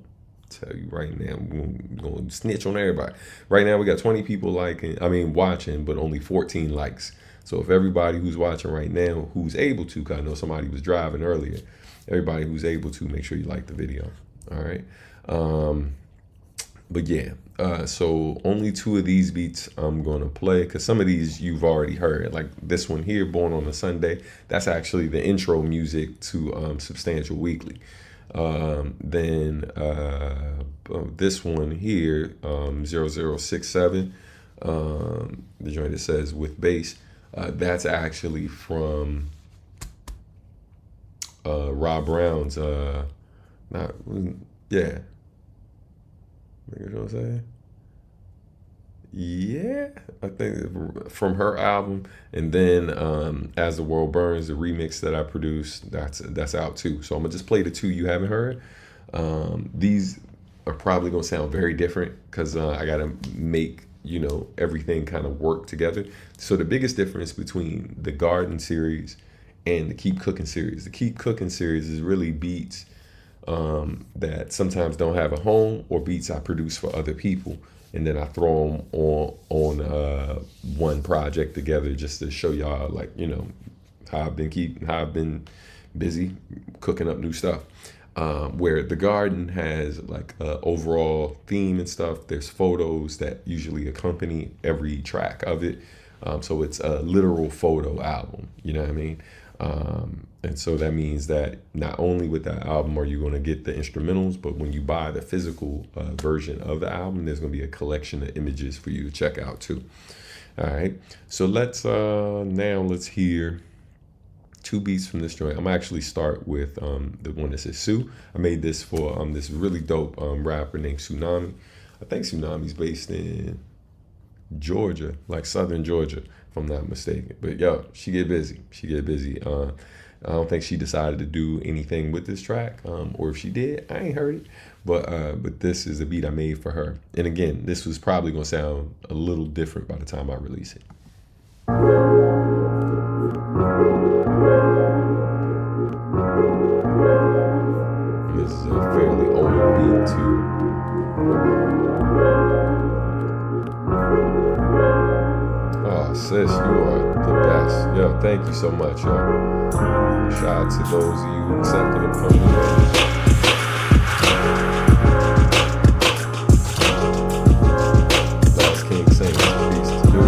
tell you right now, I'm going to snitch on everybody. Right now we got 20 people watching, but only 14 likes. So if everybody who's watching right now, who's able to, because I know somebody was driving earlier, everybody who's able to, make sure you like the video. All right. But yeah, so only 2 of these beats I'm going to play because some of these you've already heard. Like this one here, Born on a Sunday, that's actually the intro music to Substantial Weekly. Then this one here, 0067, the joint that says With Bass, that's actually from Rob Brown's, You know what I'm saying? Yeah, I think from her album, and then As the World Burns, the remix that I produced, that's out too. So I'm gonna just play the 2 you haven't heard. These are probably gonna sound very different because I gotta make everything kind of work together. So the biggest difference between the Garden series and the Keep Cooking series, the Keep Cooking series is really beats that sometimes don't have a home, or beats I produce for other people, and then I throw them on one project together just to show y'all how I've been busy cooking up new stuff. where the garden has like a overall theme and stuff. There's photos that usually accompany every track of it. So it's a literal photo album, you know what I mean? And so that means that not only with that album are you going to get the instrumentals, but when you buy the physical version of the album, there's going to be a collection of images for you to check out too. All right. So let's hear 2 beats from this joint. I'm actually start with the one that says Sue. I made this for this really dope rapper named Tsunami. I think Tsunami's based in Georgia, like southern Georgia, if I'm not mistaken. But yo, she get busy. I don't think she decided to do anything with this track, or if she did, I ain't heard it. But this is a beat I made for her. And again, this was probably gonna sound a little different by the time I release it. And this is a fairly old beat too. Oh, sis, you are the best. Yo, thank you so much, yo. Shout out to those of you who accepted it from me. Last King sings peace to you.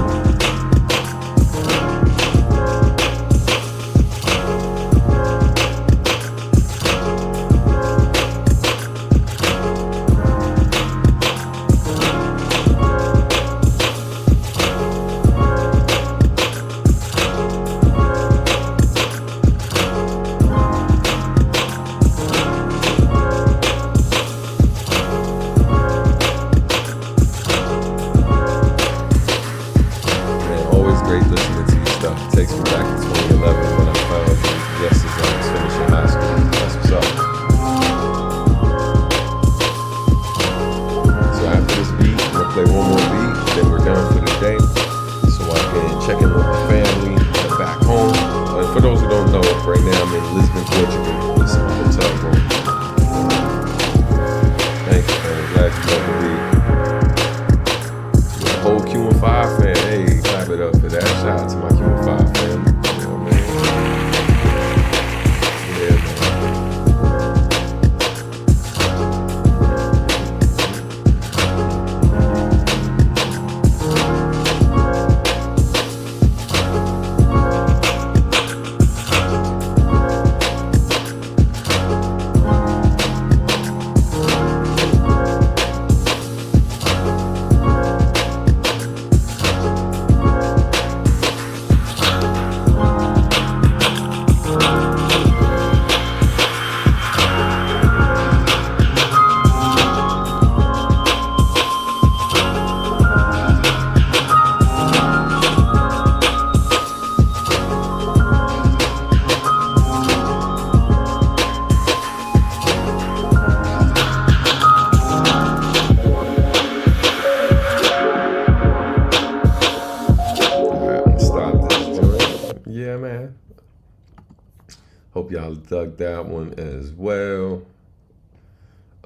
Hope y'all dug that one as well.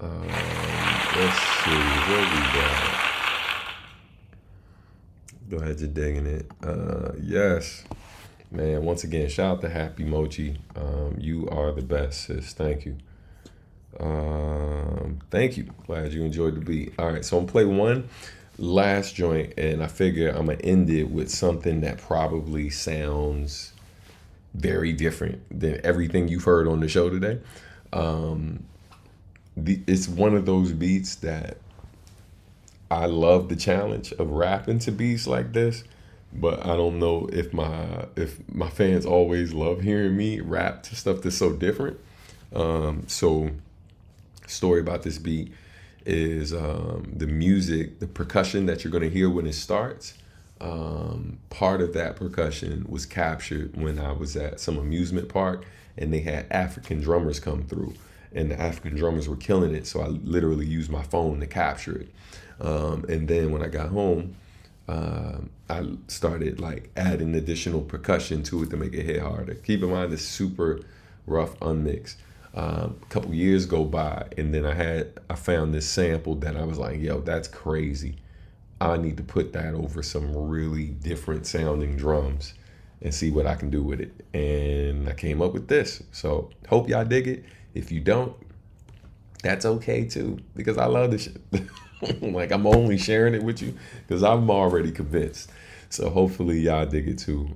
Let's see, where we got? Go ahead, you're digging it. Yes, man. Once again, shout out to Happy Mochi. You are the best, sis. Thank you. Thank you. Glad you enjoyed the beat. All right, so I'm gonna play one last joint, and I figure I'm gonna end it with something that probably sounds very different than everything you've heard on the show today. It's one of those beats that I love the challenge of rapping to beats like this, but I don't know if my fans always love hearing me rap to stuff that's so different. So story about this beat is the music, the percussion that you're gonna hear when it starts. Part of that percussion was captured when I was at some amusement park and they had African drummers come through, and the African drummers were killing it. So I literally used my phone to capture it. And then when I got home, I started like adding additional percussion to it to make it hit harder. Keep in mind, it's super rough unmixed. A couple years go by, and then I found this sample that I was like, yo, that's crazy. I need to put that over some really different sounding drums and see what I can do with it. And I came up with this. So hope y'all dig it. If you don't, that's okay too, because I love this shit. Like, I'm only sharing it with you because I'm already convinced. So hopefully y'all dig it too.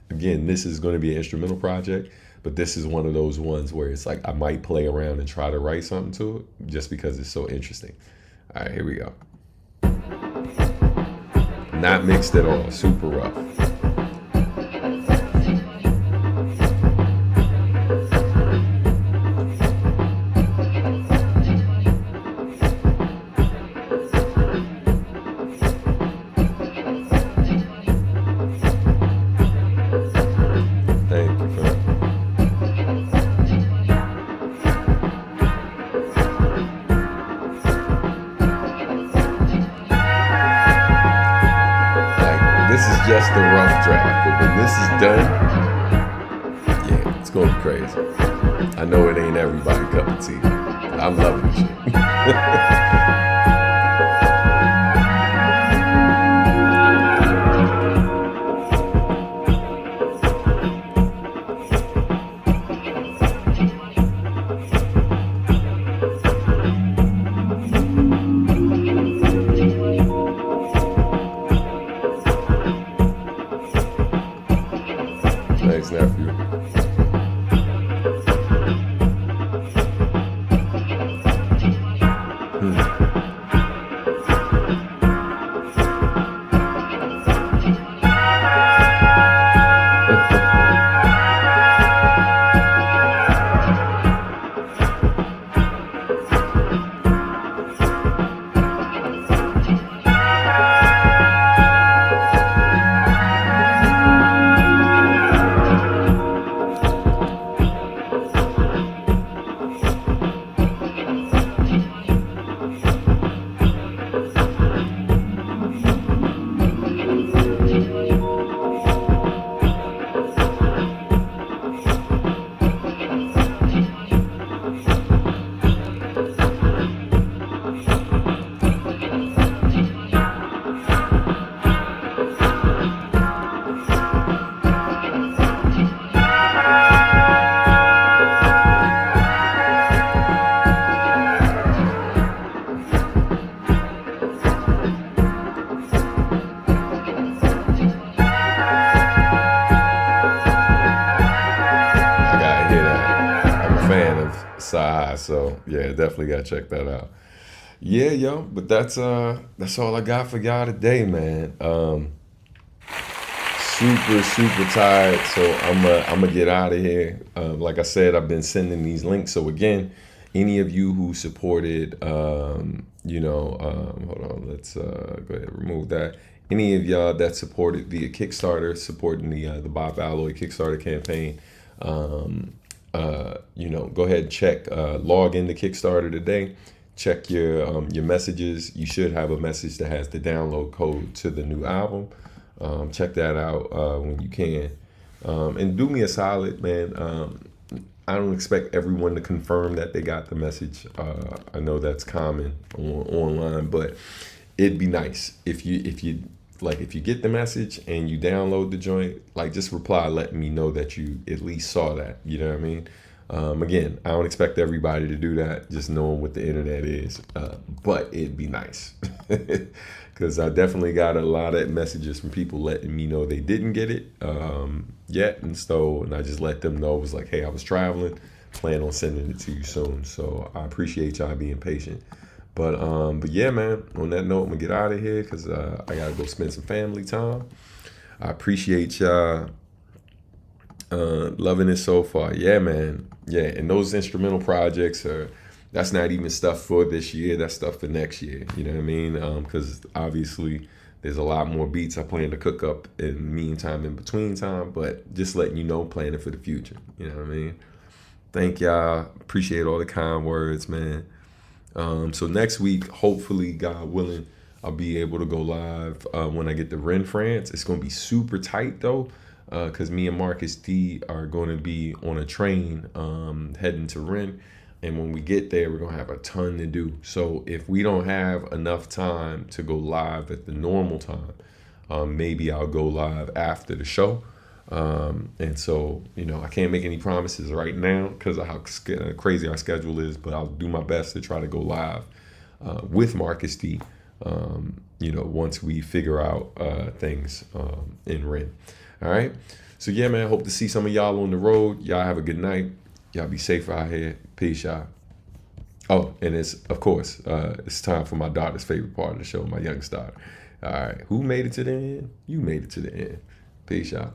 Again, this is going to be an instrumental project, but this is one of those ones where it's like I might play around and try to write something to it just because it's so interesting. All right, here we go. Not mixed at all, super rough. Just the rough draft, but when this is done, yeah, it's gonna be crazy. I know it ain't everybody's cup of tea. I'm loving this shit. Thanks, nephew. So yeah, definitely gotta check that out. Yeah, yo, but that's all I got for y'all today, man. Super tired, so I'm gonna get out of here. Like I said, I've been sending these links. So again, any of you who supported, hold on, let's go ahead and remove that. Any of y'all that supported via Kickstarter, supporting the Bob Alloy Kickstarter campaign, go ahead and check, log into Kickstarter today, check your messages. You should have a message that has the download code to the new album. Check that out when you can. And do me a solid, man. I don't expect everyone to confirm that they got the message. I know that's common online, but it'd be nice if you get the message and you download the joint, like, just reply letting me know that you at least saw that. You know what I mean? Again, I don't expect everybody to do that, just knowing what the internet is. But it'd be nice. Because I definitely got a lot of messages from people letting me know they didn't get it yet. And I just let them know. It was like, hey, I was traveling, plan on sending it to you soon. So I appreciate y'all being patient. But yeah, man, on that note, I'm going to get out of here because I got to go spend some family time. I appreciate y'all loving it so far. Yeah, man. Yeah, and those instrumental projects that's not even stuff for this year. That's stuff for next year. You know what I mean? Because obviously there's a lot more beats I plan to cook up in meantime, in between time. But just letting you know, planning for the future. You know what I mean? Thank y'all. Appreciate all the kind words, man. So next week, hopefully, God willing, I'll be able to go live when I get to Rennes, France. It's going to be super tight, though, because me and Marcus D are going to be on a train heading to Rennes. And when we get there, we're going to have a ton to do. So if we don't have enough time to go live at the normal time, maybe I'll go live after the show. And so, I can't make any promises right now because of how crazy our schedule is, but I'll do my best to try to go live with Marcus D, once we figure out things in Ren. All right. So, yeah, man, I hope to see some of y'all on the road. Y'all have a good night. Y'all be safe out here. Peace, y'all. Oh, and it's time for my daughter's favorite part of the show, my youngest daughter. All right. Who made it to the end? You made it to the end. Peace, y'all.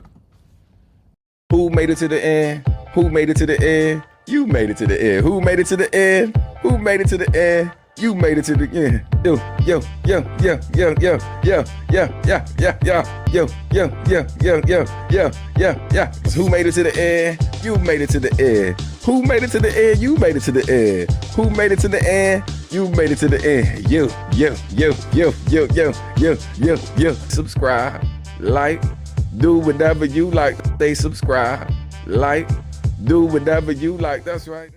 Who made it to the end? Who made it to the end? You made it to the end. Who made it to the end? Who made it to the end? You made it to the end. Yo, yo, yo, yo, yo, yo, yo, yo, yo, yo, yo, yo, yo, yo, yo, yo, yo, yo, yo. Who made it to the end? You made it to the end. Who made it to the end? You made it to the end. Who made it to the end? You made it to the end. Yo, yo, yo, yo, yo, yo, yo, yo, yo. Subscribe, like, do whatever you like. Stay subscribed, like, do whatever you like. That's right.